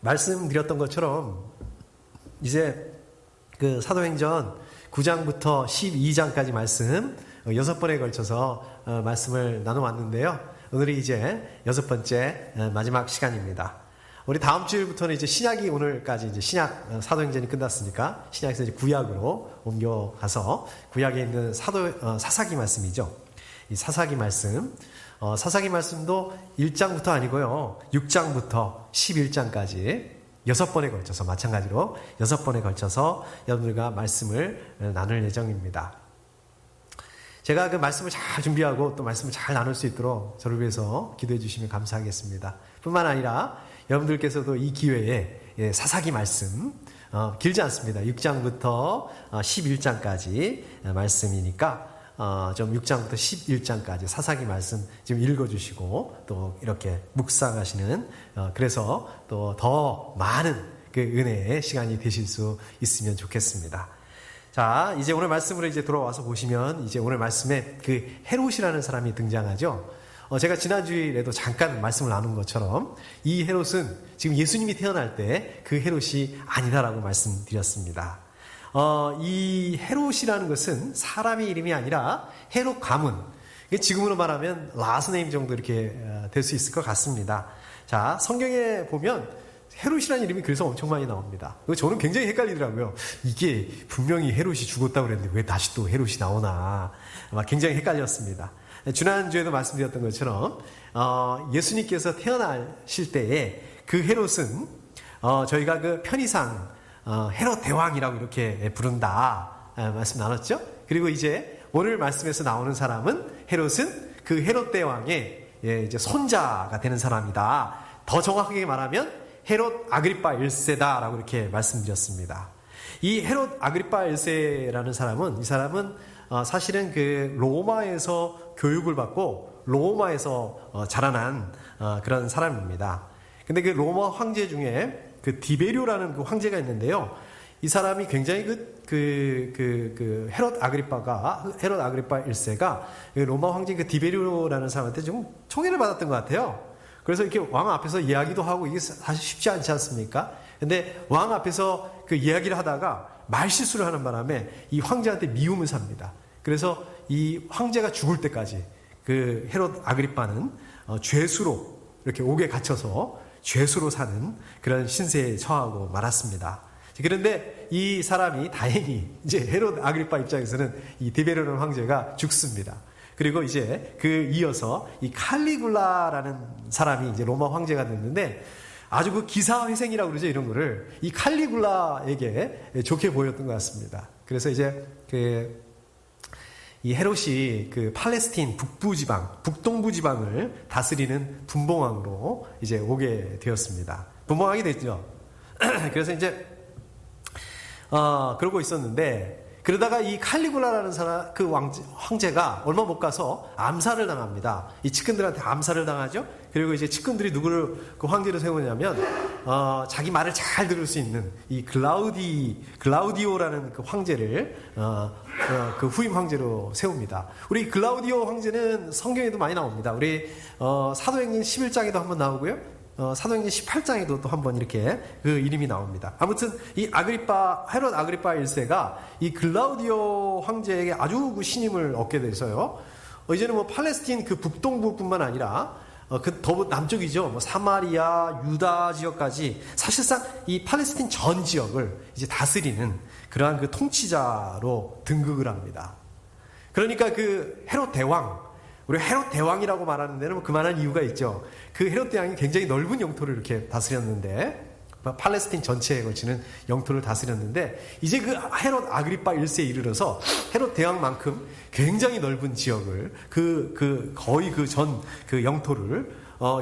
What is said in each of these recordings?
말씀드렸던 것처럼 이제 그 사도행전 9장부터 12장까지 말씀 6번에 걸쳐서 말씀을 나눠왔는데요. 오늘이 이제 6번째 마지막 시간입니다. 우리 다음 주일부터는 이제 신약이 오늘까지 이제 신약 사도행전이 끝났으니까 신약에서 이제 구약으로 옮겨가서 구약에 있는 사사기 말씀이죠. 이 사사기 말씀, 사사기 말씀도 1장부터 아니고요. 6장부터 11장까지 6번에 걸쳐서 마찬가지로 6번에 걸쳐서 여러분들과 말씀을 나눌 예정입니다. 제가 그 말씀을 잘 준비하고 또 말씀을 잘 나눌 수 있도록 저를 위해서 기도해 주시면 감사하겠습니다. 뿐만 아니라 여러분들께서도 이 기회에 사사기 말씀 길지 않습니다. 6장부터 11장까지 말씀이니까 좀 6장부터 11장까지 사사기 말씀 좀 읽어주시고 또 이렇게 묵상하시는 그래서 또 더 많은 그 은혜의 시간이 되실 수 있으면 좋겠습니다. 자, 이제 오늘 말씀으로 이제 돌아와서 보시면 이제 오늘 말씀에 그 헤롯이라는 사람이 등장하죠. 제가 지난주에도 잠깐 말씀을 나눈 것처럼 이 헤롯은 지금 예수님이 태어날 때 그 헤롯이 아니다라고 말씀드렸습니다. 이 헤롯이라는 것은 사람의 이름이 아니라 헤롯 가문. 지금으로 말하면 라스네임 정도 이렇게 될 수 있을 것 같습니다. 자, 성경에 보면 헤롯이라는 이름이 그래서 엄청 많이 나옵니다. 저는 굉장히 헷갈리더라고요. 이게 분명히 헤롯이 죽었다고 그랬는데 왜 다시 또 헤롯이 나오나. 굉장히 헷갈렸습니다. 지난주에도 말씀드렸던 것처럼 예수님께서 태어나실 때에 그 헤롯은 저희가 그 편의상 헤롯 대왕이라고 이렇게 부른다 말씀 나눴죠. 그리고 이제 오늘 말씀에서 나오는 사람은 헤롯은 그 헤롯 대왕의 이제 손자가 되는 사람이다. 더 정확하게 말하면 헤롯 아그리파 1세다라고 이렇게 말씀드렸습니다. 이 헤롯 아그리파 1세라는 사람은 이 사람은 사실은 그 로마에서 교육을 받고 로마에서 자라난 그런 사람입니다. 근데 그 로마 황제 중에 그 디베리오라는 그 황제가 있는데요. 이 사람이 굉장히 헤롯 아그리파 1세가 로마 황제 그 디베리오라는 사람한테 좀 총애를 받았던 것 같아요. 그래서 이렇게 왕 앞에서 이야기도 하고 이게 사실 쉽지 않지 않습니까? 근데 왕 앞에서 그 이야기를 하다가 말실수를 하는 바람에 이 황제한테 미움을 삽니다. 그래서 이 황제가 죽을 때까지 그 헤롯 아그리파는 죄수로 이렇게 옥에 갇혀서 죄수로 사는 그런 신세에 처하고 말았습니다. 그런데 이 사람이 다행히 이제 헤롯 아그리파 입장에서는 이 디베리오라는 황제가 죽습니다. 그리고 이제 이어서 이 칼리굴라라는 사람이 이제 로마 황제가 됐는데 아주 그 기사회생이라고 그러죠. 이런 거를 이 칼리굴라에게 좋게 보였던 것 같습니다. 그래서 이제 이 헤롯이 그 팔레스틴 북동부 지방을 다스리는 분봉왕으로 이제 오게 되었습니다. 분봉왕이 됐죠. 그래서 이제 그러고 있었는데 그러다가 이 칼리굴라라는 사람 그 황제가 얼마 못 가서 암살을 당합니다. 이 측근들한테 암살을 당하죠. 그리고 이제 측근들이 누구를 그 황제로 세우냐면 자기 말을 잘 들을 수 있는 이 글라우디오라는 그 황제를 그 후임 황제로 세웁니다. 우리 글라우디오 황제는 성경에도 많이 나옵니다. 우리 사도행전 11장에도 한번 나오고요. 사도행전 18장에도 또 한번 이렇게 그 이름이 나옵니다. 아무튼 이 헤롯 아그리파 1세가 이 글라우디오 황제에게 아주 그 신임을 얻게 돼서요. 이제는 뭐 팔레스틴 그 북동부뿐만 아니라 더 남쪽이죠. 뭐 사마리아, 유다 지역까지 사실상 이 팔레스틴 전 지역을 이제 다스리는 그러한 그 통치자로 등극을 합니다. 그러니까 그 헤롯 대왕, 우리 헤롯 대왕이라고 말하는 데는 뭐 그만한 이유가 있죠. 그 헤롯 대왕이 굉장히 넓은 영토를 이렇게 다스렸는데 팔레스틴 전체에 걸치는 영토를 다스렸는데 이제 그 헤롯 아그리파 1세에 이르러서 헤롯 대왕만큼 굉장히 넓은 지역을 거의 그 전 그 영토를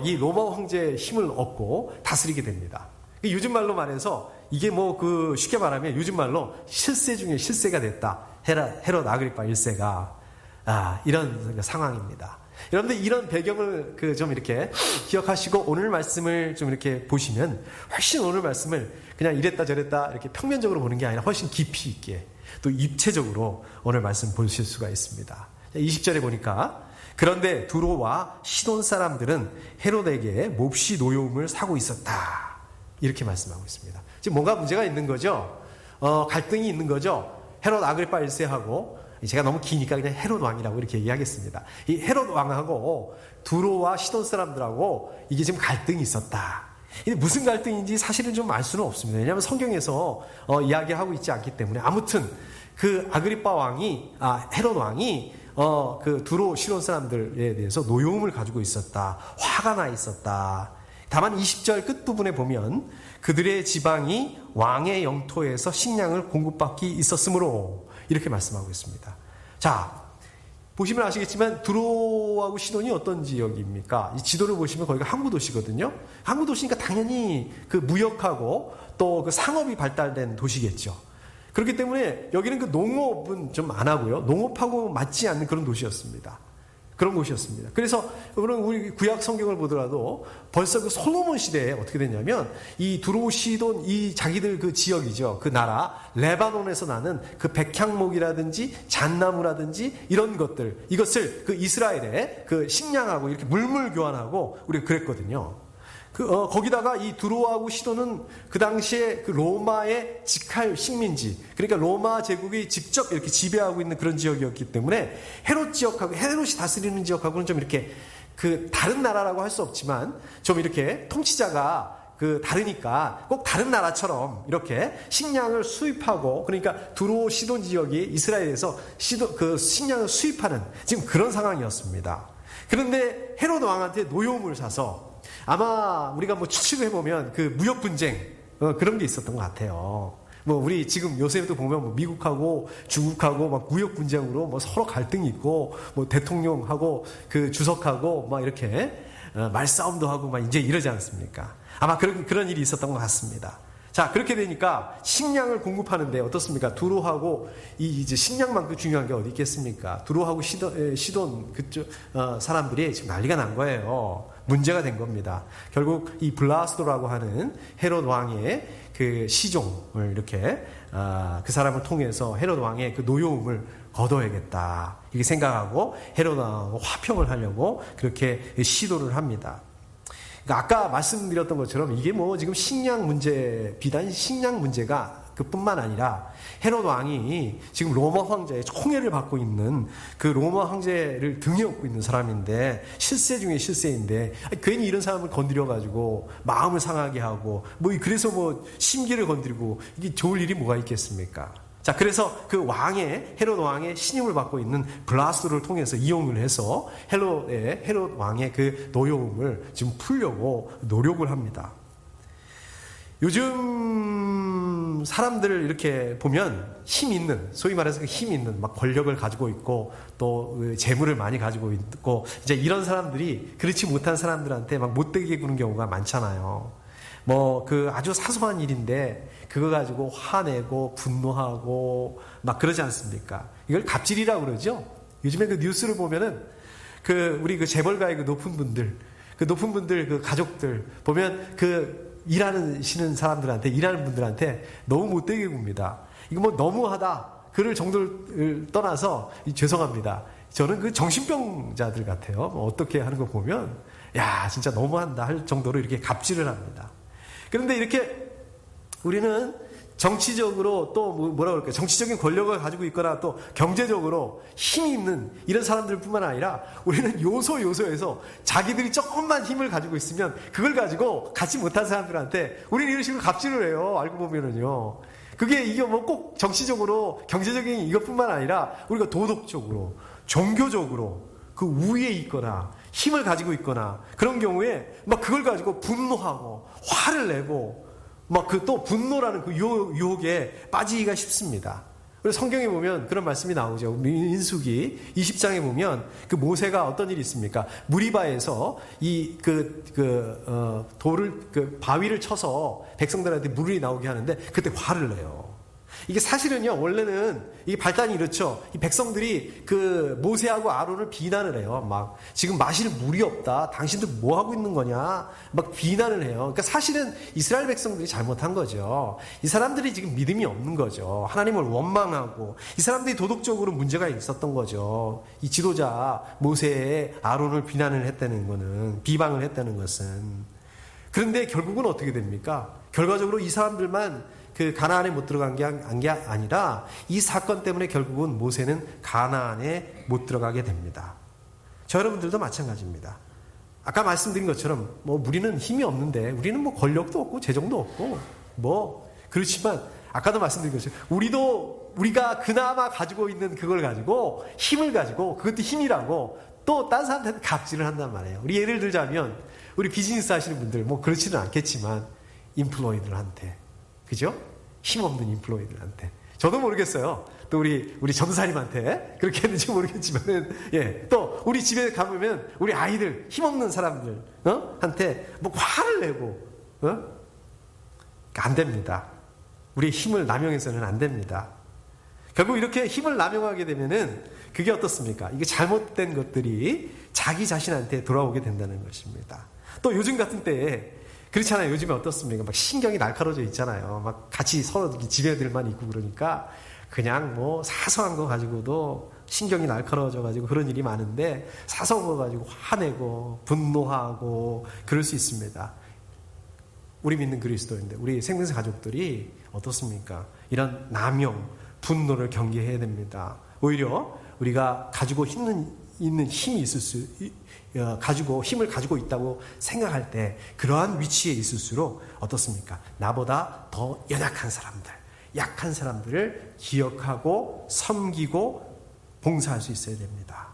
이 로마 황제의 힘을 얻고 다스리게 됩니다. 요즘 말로 말해서 이게 뭐 쉽게 말하면 요즘 말로 실세 중에 실세가 됐다. 헤롯 아그리파 1세가 이런 상황입니다. 여러분들 이런 배경을 좀 이렇게 기억하시고 오늘 말씀을 좀 이렇게 보시면 훨씬 오늘 말씀을 그냥 이랬다 저랬다 이렇게 평면적으로 보는 게 아니라 훨씬 깊이 있게 또 입체적으로 오늘 말씀 보실 수가 있습니다. 20절에 보니까 그런데 두로와 시돈 사람들은 헤롯에게 몹시 노여움을 사고 있었다 이렇게 말씀하고 있습니다. 지금 뭔가 문제가 있는 거죠. 갈등이 있는 거죠. 헤롯 아그리파 1세하고, 제가 너무 기니까 그냥 헤롯 왕이라고 이렇게 얘기하겠습니다. 이 헤롯 왕하고 두로와 시돈 사람들하고 이게 지금 갈등이 있었다. 이게 무슨 갈등인지 사실은 좀 알 수는 없습니다. 왜냐하면 성경에서 이야기하고 있지 않기 때문에. 아무튼 그 아그리파 왕이, 헤롯 왕이 그 두로 시돈 사람들에 대해서 노여움을 가지고 있었다. 화가 나 있었다. 다만 20절 끝부분에 보면 그들의 지방이 왕의 영토에서 식량을 공급받기 있었으므로 이렇게 말씀하고 있습니다. 자, 보시면 아시겠지만 두로하고 시돈이 어떤 지역입니까? 이 지도를 보시면 거기가 항구 도시거든요. 항구 도시니까 당연히 그 무역하고 또 그 상업이 발달된 도시겠죠. 그렇기 때문에 여기는 그 농업은 좀 안 하고요. 농업하고 맞지 않는 그런 도시였습니다. 그런 곳이었습니다. 그래서 우리 구약 성경을 보더라도 벌써 그 솔로몬 시대에 어떻게 됐냐면 이 두로 시돈 이 자기들 그 지역이죠. 그 나라 레바논에서 나는 그 백향목이라든지 잣나무라든지 이런 것들 이것을 그 이스라엘에 그 식량하고 이렇게 물물 교환하고 우리가 그랬거든요. 거기다가 이 두로하고 시돈은 그 당시에 그 로마의 직할 식민지, 그러니까 로마 제국이 직접 이렇게 지배하고 있는 그런 지역이었기 때문에 헤롯 지역하고, 헤롯이 다스리는 지역하고는 좀 이렇게 그 다른 나라라고 할 수 없지만 좀 이렇게 통치자가 그 다르니까 꼭 다른 나라처럼 이렇게 식량을 수입하고, 그러니까 두로 시돈 지역이 이스라엘에서 그 식량을 수입하는 지금 그런 상황이었습니다. 그런데 헤롯 왕한테 노여움을 사서 아마 우리가 뭐 추측해보면 그 무역 분쟁 그런 게 있었던 것 같아요. 뭐 우리 지금 요새도 보면 뭐 미국하고 중국하고 막 무역 분쟁으로 뭐 서로 갈등이 있고 뭐 대통령하고 그 주석하고 막 이렇게 말싸움도 하고 막 이제 이러지 않습니까? 아마 그런 일이 있었던 것 같습니다. 자, 그렇게 되니까 식량을 공급하는데 어떻습니까? 두로하고 이제 식량만큼 중요한 게 어디 있겠습니까? 두로하고 시돈 그쪽 사람들이 지금 난리가 난 거예요. 문제가 된 겁니다. 결국 이 블라스도라고 하는 헤롯 왕의 그 시종을 이렇게 그 사람을 통해서 헤롯 왕의 그 노여움을 거둬야겠다 이렇게 생각하고 헤롯 왕하고 화평을 하려고 그렇게 시도를 합니다. 그러니까 아까 말씀드렸던 것처럼 이게 뭐 지금 식량 문제, 비단 식량 문제가 그뿐만 아니라 헤롯 왕이 지금 로마 황제의 총애를 받고 있는 그 로마 황제를 등에 업고 있는 사람인데, 실세 중에 실세인데 괜히 이런 사람을 건드려 가지고 마음을 상하게 하고 뭐 그래서 뭐 심기를 건드리고 이게 좋을 일이 뭐가 있겠습니까? 자, 그래서 그 헤롯 왕의 신임을 받고 있는 블라스도를 통해서 이용을 해서 헤롯 왕의 그 노여움을 지금 풀려고 노력을 합니다. 요즘 사람들을 이렇게 보면 힘 있는, 소위 말해서 힘 있는, 막 권력을 가지고 있고 또 재물을 많이 가지고 있고 이제 이런 사람들이 그렇지 못한 사람들한테 막 못되게 구는 경우가 많잖아요. 뭐 그 아주 사소한 일인데 그거 가지고 화내고 분노하고 막 그러지 않습니까? 이걸 갑질이라고 그러죠. 요즘에 그 뉴스를 보면은 우리 그 재벌가의 그 높은 분들 그 가족들 보면 일하는 사람들한테, 일하는 분들한테 너무 못되게 굽니다. 이거 뭐 너무하다 그럴 정도를 떠나서 죄송합니다. 저는 그 정신병자들 같아요. 뭐 어떻게 하는 거 보면 야 진짜 너무한다 할 정도로 이렇게 갑질을 합니다. 그런데 이렇게 우리는 정치적으로 또 뭐라 그럴까요? 정치적인 권력을 가지고 있거나 또 경제적으로 힘이 있는 이런 사람들뿐만 아니라 우리는 요소에서 자기들이 조금만 힘을 가지고 있으면 그걸 가지고 갖지 못한 사람들한테 우리는 이런 식으로 갑질을 해요. 알고 보면은요. 이게 뭐 꼭 정치적으로 경제적인 이것뿐만 아니라 우리가 도덕적으로 종교적으로 그 우위에 있거나 힘을 가지고 있거나 그런 경우에 막 그걸 가지고 분노하고 화를 내고 막 또 분노라는 그 유혹에 빠지기가 쉽습니다. 그래서 성경에 보면 그런 말씀이 나오죠. 민수기 20장에 보면 그 모세가 어떤 일이 있습니까? 무리바에서 바위를 쳐서 백성들한테 물이 나오게 하는데 그때 화를 내요. 이게 사실은요, 원래는 이 발단이 이렇죠. 이 백성들이 그 모세하고 아론을 비난을 해요. 막 지금 마실 물이 없다. 당신들 뭐 하고 있는 거냐? 막 비난을 해요. 그러니까 사실은 이스라엘 백성들이 잘못한 거죠. 이 사람들이 지금 믿음이 없는 거죠. 하나님을 원망하고 이 사람들이 도덕적으로 문제가 있었던 거죠. 이 지도자 모세의 아론을 비방을 했다는 것은. 그런데 결국은 어떻게 됩니까? 결과적으로 이 사람들만 그 가나안에 못 들어간 게 아니라 이 사건 때문에 결국은 모세는 가나안에 못 들어가게 됩니다. 저 여러분들도 마찬가지입니다. 아까 말씀드린 것처럼 우리는 힘이 없는데, 우리는 권력도 없고 재정도 없고 그렇지만 아까도 말씀드린 것처럼 우리가 그나마 가지고 있는 그걸 가지고, 힘을 가지고, 그것도 힘이라고 또 다른 사람한테 갑질을 한단 말이에요. 우리 예를 들자면 우리 비즈니스 하시는 분들 그렇지는 않겠지만 인플루언서들한테, 그죠? 힘없는 인플루언서들한테, 저도 모르겠어요. 또 우리 전사님한테 그렇게 했는지 모르겠지만은, 또 우리 집에 가보면 우리 아이들, 힘없는 사람들 한테 화를 내고 안 됩니다. 우리의 힘을 남용해서는 안 됩니다. 결국 이렇게 힘을 남용하게 되면은 그게 어떻습니까? 이게 잘못된 것들이 자기 자신한테 돌아오게 된다는 것입니다. 또 요즘 같은 때에 그렇잖아요. 요즘에 어떻습니까? 신경이 날카로워져 있잖아요. 같이 서로 지배들만 있고 그러니까 그냥 사소한 거 가지고도 신경이 날카로워져 가지고 그런 일이 많은데, 사소한 거 가지고 화내고 분노하고 그럴 수 있습니다. 우리 믿는 그리스도인데, 우리 생명사 가족들이 어떻습니까? 이런 남용, 분노를 경계해야 됩니다. 오히려 우리가 가지고 있는 힘이 힘을 가지고 있다고 생각할 때 그러한 위치에 있을수록 어떻습니까? 나보다 더 연약한 사람들, 약한 사람들을 기억하고 섬기고 봉사할 수 있어야 됩니다.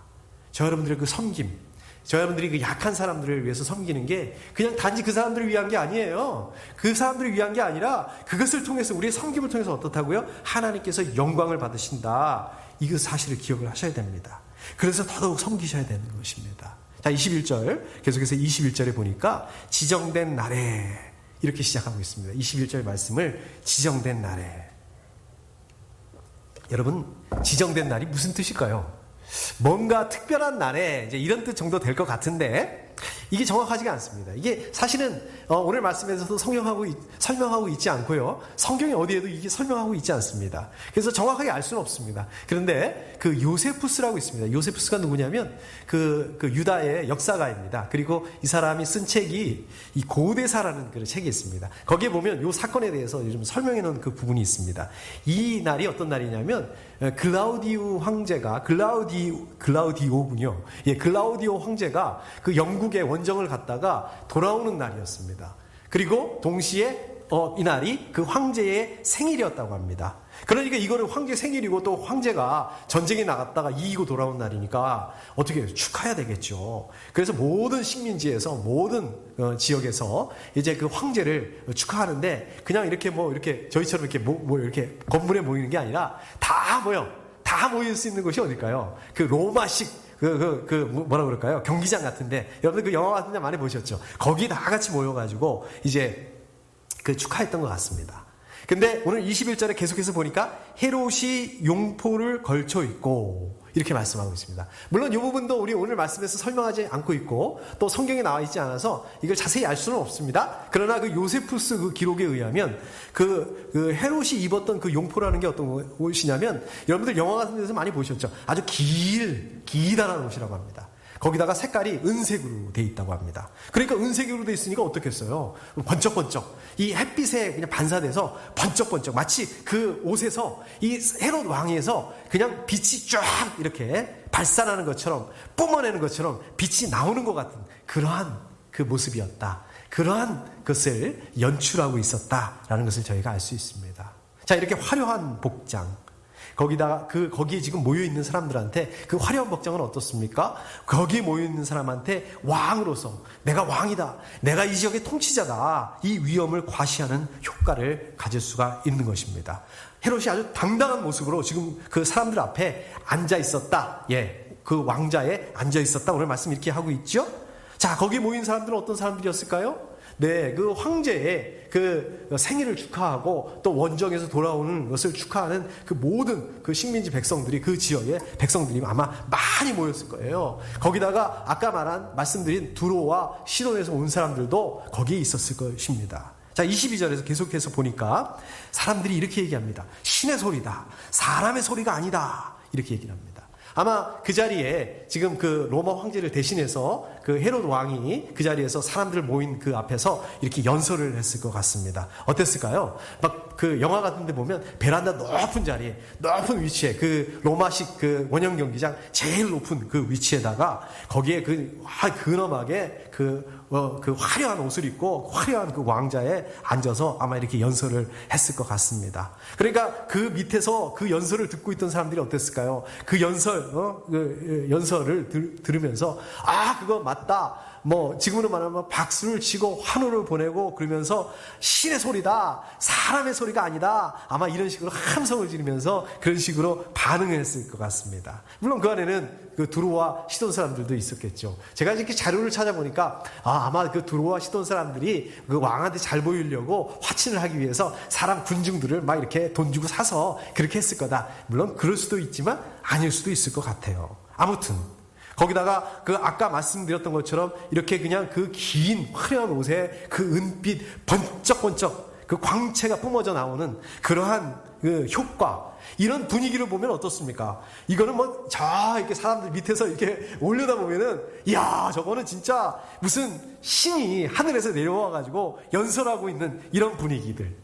저 여러분들의 그 섬김, 저 여러분들이 그 약한 사람들을 위해서 섬기는 게 그냥 단지 그 사람들을 위한 게 아니에요. 그 사람들을 위한 게 아니라 그것을 통해서, 우리의 섬김을 통해서 어떻다고요? 하나님께서 영광을 받으신다. 이그 사실을 기억을 하셔야 됩니다. 그래서 더더욱 섬기셔야 되는 것입니다. 자, 21절, 계속해서 21절에 보니까 지정된 날에 이렇게 시작하고 있습니다. 21절 말씀을 지정된 날에. 여러분, 지정된 날이 무슨 뜻일까요? 뭔가 특별한 날에 이제 이런 뜻 정도 될 것 같은데, 이게 정확하지가 않습니다. 이게 사실은 오늘 말씀에서도 설명하고 있지 않고요. 성경에 어디에도 이게 설명하고 있지 않습니다. 그래서 정확하게 알 수는 없습니다. 그런데 그 요세푸스라고 있습니다. 요세푸스가 누구냐면 그 유다의 역사가입니다. 그리고 이 사람이 쓴 책이 이 고대사라는 그 책이 있습니다. 거기에 보면 이 사건에 대해서 요즘 설명해 놓은 그 부분이 있습니다. 이 날이 어떤 날이냐면 글라우디오 황제가 글라우디오군요. 글라우디오 황제가 그 영국의 원정을 갔다가 돌아오는 날이었습니다. 그리고 동시에 이 날이 그 황제의 생일이었다고 합니다. 그러니까 이거는 황제 생일이고 또 황제가 전쟁에 나갔다가 이기고 돌아온 날이니까 어떻게 해요? 축하해야 되겠죠. 그래서 모든 식민지에서, 모든 지역에서 이제 그 황제를 축하하는데, 그냥 이렇게 이렇게 저희처럼 이렇게 이렇게 건물에 모이는 게 아니라 다 모일 수 있는 곳이 어딜까요? 그 로마식 뭐라 그럴까요? 경기장 같은데, 여러분들 그 영화 같은 데 많이 보셨죠? 거기 다 같이 모여가지고 이제 그 축하했던 것 같습니다. 근데 오늘 21절에 계속해서 보니까 헤롯이 용포를 걸쳐 있고 이렇게 말씀하고 있습니다. 물론 이 부분도 우리 오늘 말씀에서 설명하지 않고 있고 또 성경에 나와 있지 않아서 이걸 자세히 알 수는 없습니다. 그러나 그 요세푸스 그 기록에 의하면 그 헤롯이 입었던 그 용포라는 게 어떤 옷이냐면, 여러분들 영화 같은 데서 많이 보셨죠? 아주 기다란 옷이라고 합니다. 거기다가 색깔이 은색으로 돼 있다고 합니다. 그러니까 은색으로 돼 있으니까 어떻겠어요? 번쩍번쩍. 이 햇빛에 그냥 반사돼서 번쩍번쩍. 마치 그 옷에서 이 헤롯 왕에서 그냥 빛이 쫙 이렇게 발산하는 것처럼, 뿜어내는 것처럼 빛이 나오는 것 같은 그러한 그 모습이었다. 그러한 것을 연출하고 있었다라는 것을 저희가 알 수 있습니다. 자, 이렇게 화려한 복장. 거기에 지금 모여있는 사람들한테 그 화려한 복장은 어떻습니까? 거기에 모여있는 사람한테 왕으로서 내가 왕이다, 내가 이 지역의 통치자다, 이 위엄을 과시하는 효과를 가질 수가 있는 것입니다. 헤롯이 아주 당당한 모습으로 지금 그 사람들 앞에 앉아 있었다. 그 왕자에 앉아 있었다. 오늘 말씀 이렇게 하고 있죠? 자, 거기에 모인 사람들은 어떤 사람들이었을까요? 네, 그 황제의 그 생일을 축하하고 또 원정에서 돌아오는 것을 축하하는 그 모든 그 식민지 백성들이, 그 지역의 백성들이 아마 많이 모였을 거예요. 거기다가 아까 말씀드린 두로와 시돈에서 온 사람들도 거기에 있었을 것입니다. 자, 22절에서 계속해서 보니까 사람들이 이렇게 얘기합니다. 신의 소리다, 사람의 소리가 아니다, 이렇게 얘기를 합니다. 아마 그 자리에 지금 그 로마 황제를 대신해서 그 헤롯 왕이 그 자리에서 사람들 모인 그 앞에서 이렇게 연설을 했을 것 같습니다. 어땠을까요? 막 그 영화 같은 데 보면 베란다 높은 자리에, 높은 위치에 그 로마식 그 원형 경기장 제일 높은 그 위치에다가 거기에 그 근엄하게 그 화려한 옷을 입고 화려한 그 왕자에 앉아서 아마 이렇게 연설을 했을 것 같습니다. 그러니까 그 밑에서 그 연설을 듣고 있던 사람들이 어땠을까요? 그 연설을 들으면서 그거 맞다. 뭐 지금으로 말하면 박수를 치고 환호를 보내고 그러면서 신의 소리다, 사람의 소리가 아니다, 아마 이런 식으로 함성을 지르면서 그런 식으로 반응을 했을 것 같습니다. 물론 그 안에는 그 두로와 시돈 사람들도 있었겠죠. 제가 이렇게 자료를 찾아보니까 아마 그 두로와 시돈 사람들이 그 왕한테 잘 보이려고 화친을 하기 위해서 사람 군중들을 막 이렇게 돈 주고 사서 그렇게 했을 거다. 물론 그럴 수도 있지만 아닐 수도 있을 것 같아요. 아무튼 거기다가 그 아까 말씀드렸던 것처럼 이렇게 그냥 그 긴 화려한 옷에 그 은빛 번쩍번쩍 그 광채가 뿜어져 나오는 그러한 그 효과, 이런 분위기를 보면 어떻습니까? 이거는 뭐 이렇게 사람들 밑에서 이렇게 올려다보면은 이야, 저거는 진짜 무슨 신이 하늘에서 내려와 가지고 연설하고 있는 이런 분위기들.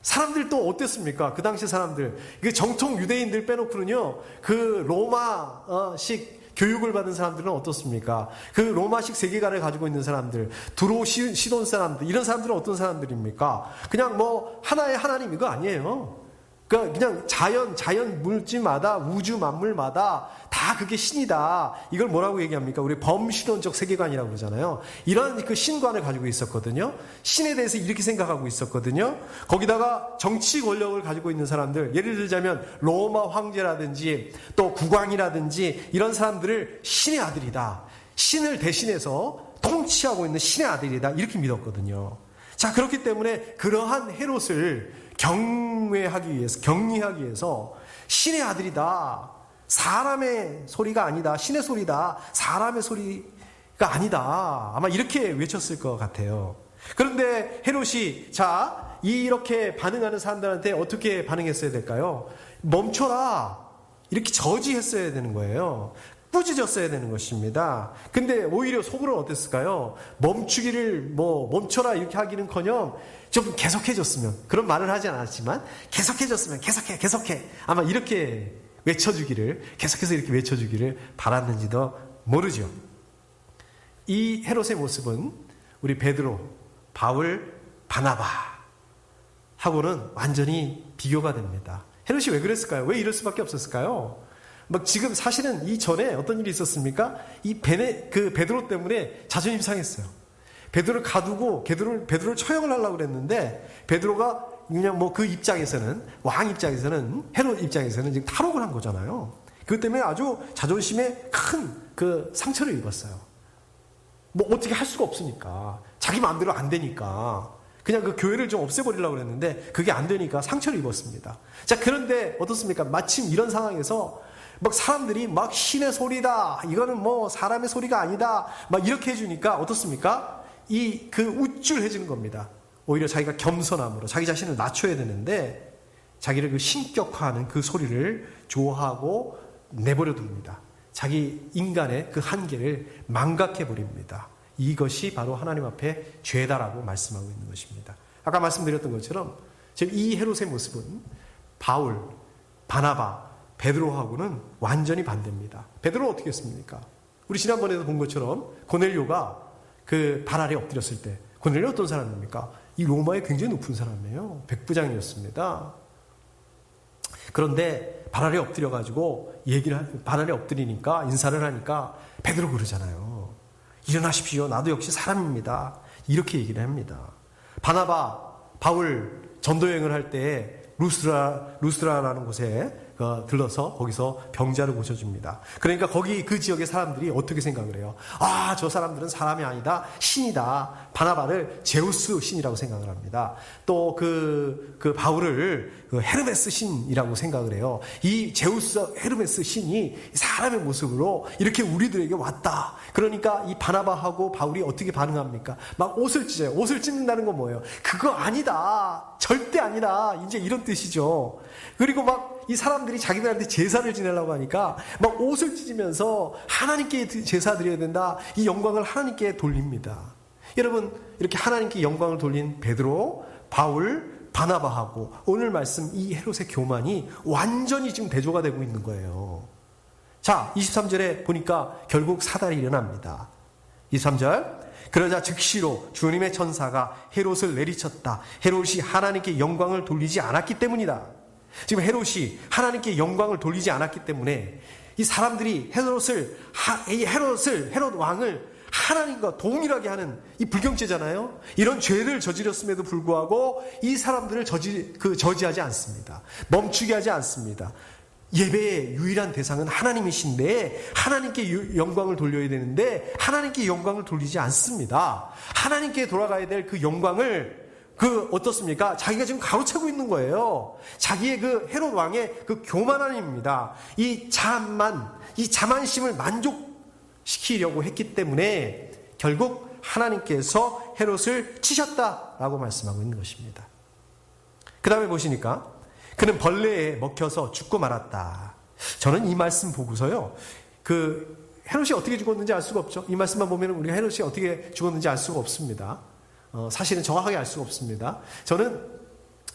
사람들 또 어땠습니까? 그 당시 사람들, 그 정통 유대인들 빼놓고는요, 그 로마식 교육을 받은 사람들은 어떻습니까? 그 로마식 세계관을 가지고 있는 사람들, 두로 시돈 사람들, 이런 사람들은 어떤 사람들입니까? 그냥 뭐 하나의 하나님 이거 아니에요. 그냥 자연 물질마다, 우주 만물마다 다 그게 신이다. 이걸 뭐라고 얘기합니까? 우리 범신론적 세계관이라고 그러잖아요. 이런 그 신관을 가지고 있었거든요. 신에 대해서 이렇게 생각하고 있었거든요. 거기다가 정치 권력을 가지고 있는 사람들, 예를 들자면 로마 황제라든지 또 국왕이라든지 이런 사람들을 신의 아들이다. 신을 대신해서 통치하고 있는 신의 아들이다. 이렇게 믿었거든요. 자, 그렇기 때문에 그러한 헤롯을 경리하기 위해서 신의 아들이다. 사람의 소리가 아니다. 신의 소리다. 사람의 소리가 아니다. 아마 이렇게 외쳤을 것 같아요. 그런데 헤롯이 이렇게 반응하는 사람들한테 어떻게 반응했어야 될까요? 멈춰라. 이렇게 저지했어야 되는 거예요. 꾸짖었어야 되는 것입니다. 근데 오히려 속으로는 어땠을까요? 멈춰라 이렇게 하기는커녕 좀 계속해줬으면, 그런 말을 하지 않았지만 계속해줬으면 계속해 아마 이렇게 계속해서 이렇게 외쳐주기를 바랐는지도 모르죠. 이 헤롯의 모습은 우리 베드로, 바울, 바나바 하고는 완전히 비교가 됩니다. 헤롯이 왜 그랬을까요? 왜 이럴 수밖에 없었을까요? 지금 사실은 이전에 어떤 일이 있었습니까? 베드로 때문에 자존심 상했어요. 베드로를 가두고 베드로를 처형을 하려고 그랬는데, 베드로가 그냥 그 입장에서는, 왕 입장에서는, 헤롯 입장에서는 지금 탈옥을 한 거잖아요. 그것 때문에 아주 자존심에 큰 그 상처를 입었어요. 어떻게 할 수가 없으니까. 자기 마음대로 안 되니까. 그냥 그 교회를 좀 없애버리려고 그랬는데, 그게 안 되니까 상처를 입었습니다. 자, 그런데 어떻습니까? 마침 이런 상황에서 사람들이 신의 소리다. 이거는 사람의 소리가 아니다. 이렇게 해주니까 어떻습니까? 우쭐해지는 겁니다. 오히려 자기가 겸손함으로 자기 자신을 낮춰야 되는데, 자기를 신격화하는 그 소리를 좋아하고 내버려 둡니다. 자기 인간의 그 한계를 망각해버립니다. 이것이 바로 하나님 앞에 죄다라고 말씀하고 있는 것입니다. 아까 말씀드렸던 것처럼 지금 이 헤롯의 모습은 바울, 바나바, 베드로하고는 완전히 반대입니다. 베드로는 어떻게 했습니까? 우리 지난번에도 본 것처럼 고넬료가 그 발 아래 엎드렸을 때, 고넬료 어떤 사람입니까? 이 로마의 굉장히 높은 사람이에요. 백부장이었습니다. 그런데 발 아래 엎드려가지고 발 아래 엎드리니까, 인사를 하니까 베드로 그러잖아요. 일어나십시오. 나도 역시 사람입니다. 이렇게 얘기를 합니다. 바나바, 바울 전도여행을 할 때 루스라라는 곳에 들러서 거기서 병자를 고쳐줍니다. 그러니까 거기 그 지역의 사람들이 어떻게 생각을 해요? 저 사람들은 사람이 아니다. 신이다. 바나바를 제우스 신이라고 생각을 합니다. 또 그 바울을 헤르메스 신이라고 생각을 해요. 이 제우스 헤르메스 신이 사람의 모습으로 이렇게 우리들에게 왔다. 그러니까 이 바나바하고 바울이 어떻게 반응합니까? 옷을 찢어요. 옷을 찢는다는 건 뭐예요? 그거 아니다. 절대 아니다. 이제 이런 뜻이죠. 그리고 이 사람들이 자기들한테 제사를 지내려고 하니까 막 옷을 찢으면서 하나님께 제사 드려야 된다. 이 영광을 하나님께 돌립니다. 여러분, 이렇게 하나님께 영광을 돌린 베드로, 바울, 바나바하고 오늘 말씀 이 헤롯의 교만이 완전히 지금 대조가 되고 있는 거예요. 자, 23절에 보니까 결국 사달이 일어납니다. 23절, 그러자 즉시로 주님의 천사가 헤롯을 내리쳤다. 헤롯이 하나님께 영광을 돌리지 않았기 때문이다. 지금 헤롯이 하나님께 영광을 돌리지 않았기 때문에 이 사람들이 헤롯 왕을 하나님과 동일하게 하는 이 불경죄잖아요. 이런 죄를 저질렀음에도 불구하고 이 사람들을 저지하지 않습니다. 멈추게 하지 않습니다. 예배의 유일한 대상은 하나님이신데 하나님께 영광을 돌려야 되는데 하나님께 영광을 돌리지 않습니다. 하나님께 돌아가야 될 그 영광을 어떻습니까? 자기가 지금 가로채고 있는 거예요. 자기의 헤롯 왕의 교만함입니다. 이 자만심을 만족시키려고 했기 때문에 결국 하나님께서 헤롯을 치셨다라고 말씀하고 있는 것입니다. 그 다음에 보시니까 그는 벌레에 먹혀서 죽고 말았다. 저는 이 말씀 보고서요, 헤롯이 어떻게 죽었는지 알 수가 없죠. 이 말씀만 보면 우리가 헤롯이 어떻게 죽었는지 알 수가 없습니다. 사실은 정확하게 알 수가 없습니다. 저는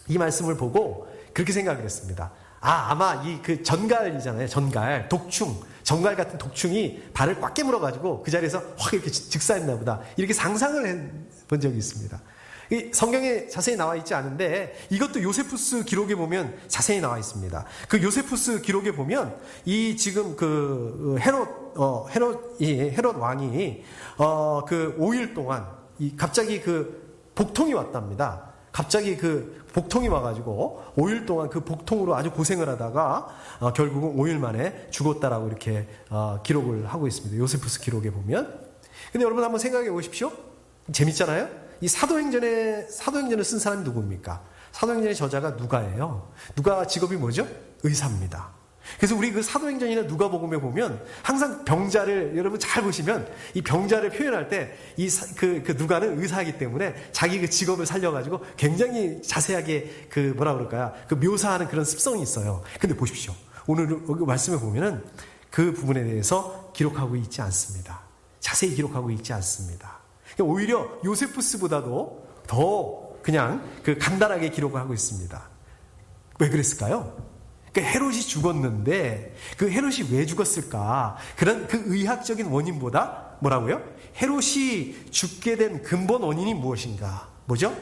이 말씀을 보고 그렇게 생각을 했습니다. 아마 전갈이잖아요. 정갈 같은 독충이 발을 꽉 깨물어가지고 그 자리에서 확 이렇게 즉사했나 보다. 이렇게 상상을 해본 적이 있습니다. 성경에 자세히 나와 있지 않은데 이것도 요세푸스 기록에 보면 자세히 나와 있습니다. 그 요세푸스 기록에 보면 이 지금 헤롯 왕이 5일 동안 갑자기 복통이 왔답니다. 갑자기 복통이 와가지고 5일 동안 복통으로 아주 고생을 하다가 결국은 5일 만에 죽었다라고 이렇게 기록을 하고 있습니다. 요세푸스 기록에 보면. 근데 여러분 한번 생각해 보십시오. 재밌잖아요. 이 사도행전을 쓴 사람이 누굽니까? 사도행전의 저자가 누가예요. 누가 직업이 뭐죠? 의사입니다. 그래서 우리 사도행전이나 누가복음에 보면 항상 병자를 여러분 잘 보시면 이 병자를 표현할 때 누가는 의사이기 때문에 자기 직업을 살려가지고 굉장히 자세하게 묘사하는 그런 습성이 있어요. 근데 보십시오. 오늘 여기 말씀에 보면은 그 부분에 대해서 기록하고 있지 않습니다. 자세히 기록하고 있지 않습니다. 오히려 요세푸스보다도 더 그냥 간단하게 기록을 하고 있습니다. 왜 그랬을까요? 헤롯이 죽었는데 헤롯이 왜 죽었을까? 그런 의학적인 원인보다 뭐라고요? 헤롯이 죽게 된 근본 원인이 무엇인가? 뭐죠?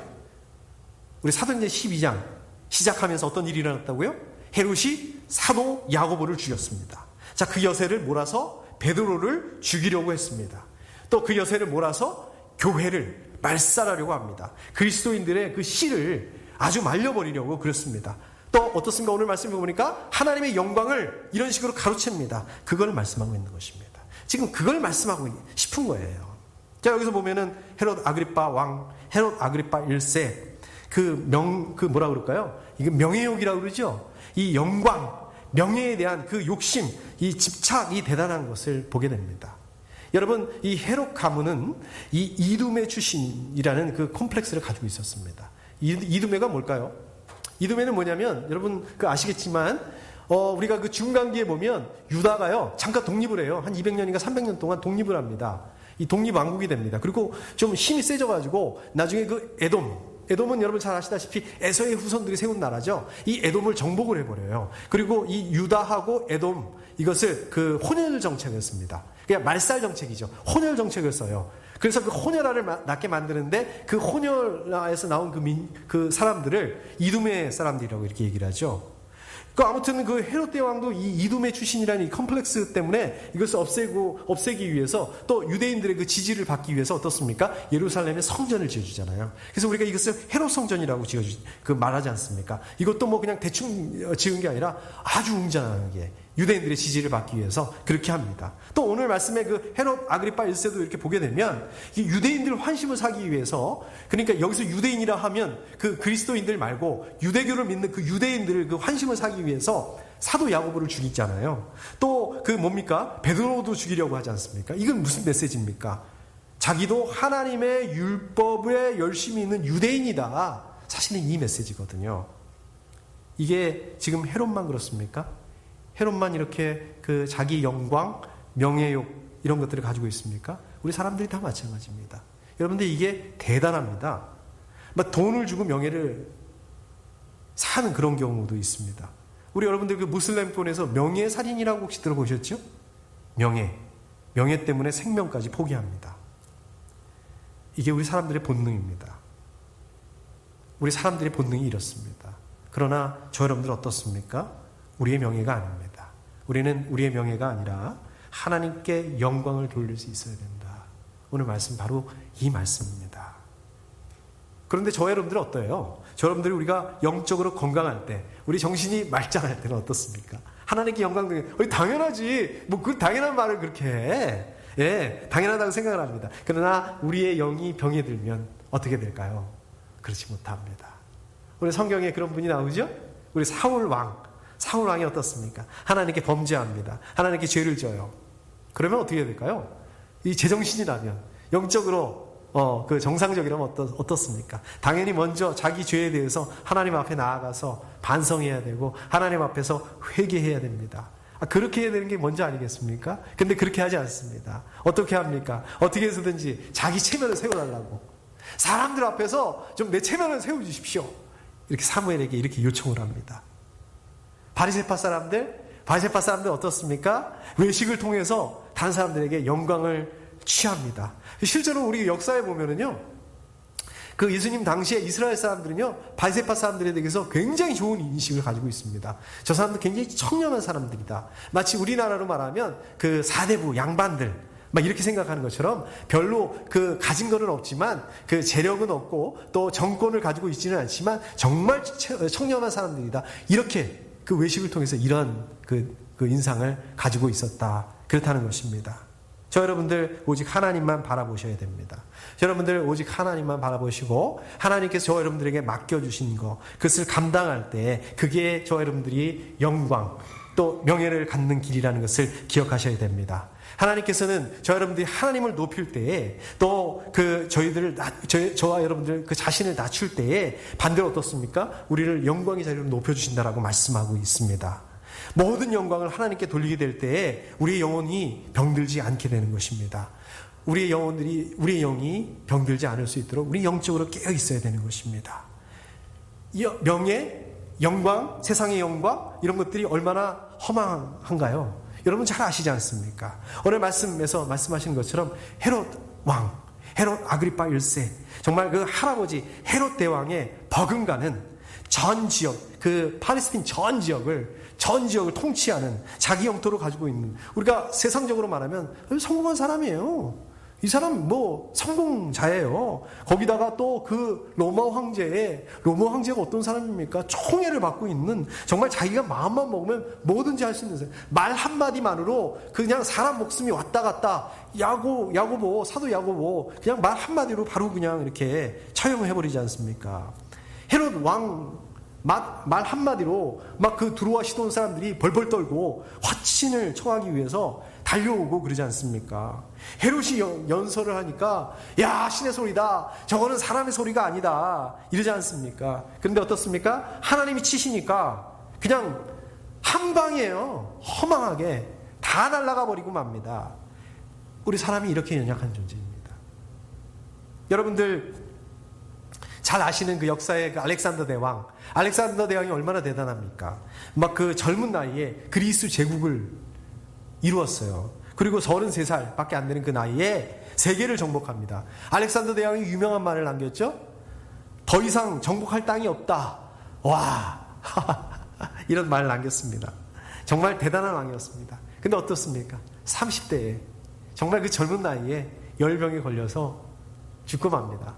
우리 사도행전 12장 시작하면서 어떤 일이 일어났다고요? 헤롯이 사도 야고보를 죽였습니다. 자, 그 여세를 몰아서 베드로를 죽이려고 했습니다. 또 그 여세를 몰아서 교회를 말살하려고 합니다. 그리스도인들의 씨를 아주 말려버리려고 그랬습니다. 또 어떻습니까? 오늘 말씀을 보니까 하나님의 영광을 이런 식으로 가로챕니다. 그걸 말씀하고 있는 것입니다. 지금 그걸 말씀하고 싶은 거예요. 자, 여기서 보면은 헤롯 아그리파 왕, 헤롯 아그리파 1세, 뭐라 그럴까요? 이게 명예욕이라고 그러죠? 이 영광, 명예에 대한 욕심, 이 집착이 대단한 것을 보게 됩니다. 여러분, 이 헤롯 가문은 이 이두메 출신이라는 콤플렉스를 가지고 있었습니다. 이두메가 뭘까요? 이두메는 뭐냐면, 여러분 아시겠지만, 우리가 중간기에 보면 유다가요, 잠깐 독립을 해요. 한 200년인가 300년 동안 독립을 합니다. 이 독립왕국이 됩니다. 그리고 좀 힘이 세져가지고, 나중에 에돔은 여러분 잘 아시다시피 에서의 후손들이 세운 나라죠. 이 에돔을 정복을 해버려요. 그리고 이 유다하고 에돔, 이것을 혼혈 정책이었습니다. 그냥 말살 정책이죠. 혼혈 정책을 써요. 그래서 혼혈아를 낳게 만드는데 혼혈아에서 나온 사람들을 이두메 사람들이라고 이렇게 얘기를 하죠. 아무튼 헤롯 대왕도 이 이두메 출신이라는 이 컴플렉스 때문에 이것을 없애기 위해서 또 유대인들의 지지를 받기 위해서 어떻습니까? 예루살렘에 성전을 지어주잖아요. 그래서 우리가 이것을 헤롯 성전이라고 말하지 않습니까? 이것도 그냥 대충 지은 게 아니라 아주 웅장하게 유대인들의 지지를 받기 위해서 그렇게 합니다. 또 오늘 말씀에 헤롯 아그리파 1세도 이렇게 보게 되면 유대인들 환심을 사기 위해서, 그러니까 여기서 유대인이라 하면 그리스도인들 말고 유대교를 믿는 유대인들을 환심을 사기 위해서 사도 야고보를 죽이잖아요. 또 뭡니까? 베드로도 죽이려고 하지 않습니까? 이건 무슨 메시지입니까? 자기도 하나님의 율법에 열심히 있는 유대인이다. 사실은 이 메시지거든요. 이게 지금 헤롯만 그렇습니까? 헤롯만 이렇게 그 자기 영광, 명예욕 이런 것들을 가지고 있습니까? 우리 사람들이 다 마찬가지입니다. 여러분들 이게 대단합니다. 막 돈을 주고 명예를 사는 그런 경우도 있습니다. 우리 여러분들 그 무슬림권에서 명예살인이라고 혹시 들어보셨죠? 명예 때문에 생명까지 포기합니다. 이게 우리 사람들의 본능입니다. 우리 사람들의 본능이 이렇습니다. 그러나 저 여러분들 어떻습니까? 우리의 명예가 아닙니다. 우리는 우리의 명예가 아니라 하나님께 영광을 돌릴 수 있어야 된다. 오늘 말씀 바로 이 말씀입니다. 그런데 저 여러분들은 어때요? 저 여러분들이 우리가 영적으로 건강할 때, 우리 정신이 말짱할 때는 어떻습니까? 하나님께 영광 돌리는, 당연하지. 뭐 그 당연한 말을 그렇게 해. 예, 당연하다고 생각을 합니다. 그러나 우리의 영이 병에 들면 어떻게 될까요? 그렇지 못합니다. 우리 성경에 그런 분이 나오죠? 우리 사울 왕이 어떻습니까? 하나님께 범죄합니다. 하나님께 죄를 져요. 그러면 어떻게 될까요? 이 제정신이라면, 영적으로 그 정상적이라면 어떻습니까? 당연히 먼저 자기 죄에 대해서 하나님 앞에 나아가서 반성해야 되고 하나님 앞에서 회개해야 됩니다. 그렇게 해야 되는 게 먼저 아니겠습니까? 근데 그렇게 하지 않습니다. 어떻게 합니까? 어떻게 해서든지 자기 체면을 세워달라고, 사람들 앞에서 좀 내 체면을 세워주십시오, 이렇게 사무엘에게 이렇게 요청을 합니다. 바리새파 사람들 어떻습니까? 외식을 통해서 다른 사람들에게 영광을 취합니다. 실제로 우리 역사에 보면은요, 그 예수님 당시에 이스라엘 사람들은요, 바리새파 사람들에 대해서 굉장히 좋은 인식을 가지고 있습니다. 저 사람들 굉장히 청렴한 사람들이다. 마치 우리나라로 말하면 그 사대부 양반들 막 이렇게 생각하는 것처럼, 별로 그 가진 거는 없지만 그 재력은 없고 또 정권을 가지고 있지는 않지만 정말 청렴한 사람들이다. 이렇게 그 외식을 통해서 이런 그 인상을 가지고 있었다. 그렇다는 것입니다. 저 여러분들 오직 하나님만 바라보셔야 됩니다. 여러분들 오직 하나님만 바라보시고 하나님께서 저 여러분들에게 맡겨주신 것, 그것을 감당할 때 그게 저 여러분들이 영광 또 명예를 갖는 길이라는 것을 기억하셔야 됩니다. 하나님께서는 저 여러분들이 하나님을 높일 때에, 또 저와 여러분들 그 자신을 낮출 때에 반대로 어떻습니까? 우리를 영광의 자리로 높여주신다라고 말씀하고 있습니다. 모든 영광을 하나님께 돌리게 될 때에 우리의 영혼이 병들지 않게 되는 것입니다. 우리의 영이 병들지 않을 수 있도록 우리 영적으로 깨어 있어야 되는 것입니다. 명예, 영광, 세상의 영광, 이런 것들이 얼마나 허망한가요? 여러분 잘 아시지 않습니까? 오늘 말씀에서 말씀하신 것처럼 헤롯 아그리파 1세, 정말 그 할아버지 헤롯 대왕의 버금가는 전 지역, 그 팔레스틴 전 지역을 통치하는 자기 영토로 가지고 있는, 우리가 세상적으로 말하면 성공한 사람이에요. 이 사람 성공자예요. 거기다가 또 그 로마 황제가 어떤 사람입니까? 총애를 받고 있는, 정말 자기가 마음만 먹으면 뭐든지 할 수 있는 사람. 말 한마디만으로 그냥 사람 목숨이 왔다 갔다, 야고보, 사도 야고보, 그냥 말 한마디로 바로 그냥 이렇게 처형을 해버리지 않습니까? 헤롯 왕 말 한마디로 막 그 들어와 시돈 사람들이 벌벌 떨고 화친을 청하기 위해서 달려오고 그러지 않습니까? 헤롯이 연설을 하니까, 야, 신의 소리다, 저거는 사람의 소리가 아니다, 이러지 않습니까? 그런데 어떻습니까? 하나님이 치시니까 그냥 한 방이에요. 허망하게 다 날아가 버리고 맙니다. 우리 사람이 이렇게 연약한 존재입니다. 여러분들 잘 아시는 그 역사의 그 알렉산더 대왕이 얼마나 대단합니까? 막 그 젊은 나이에 그리스 제국을 이루었어요. 그리고 33살 밖에 안 되는 그 나이에 세계를 정복합니다. 알렉산더 대왕이 유명한 말을 남겼죠? 더 이상 정복할 땅이 없다. 와, 이런 말을 남겼습니다. 정말 대단한 왕이었습니다. 근데 어떻습니까? 30대에 정말 그 젊은 나이에 열병에 걸려서 죽고 맙니다.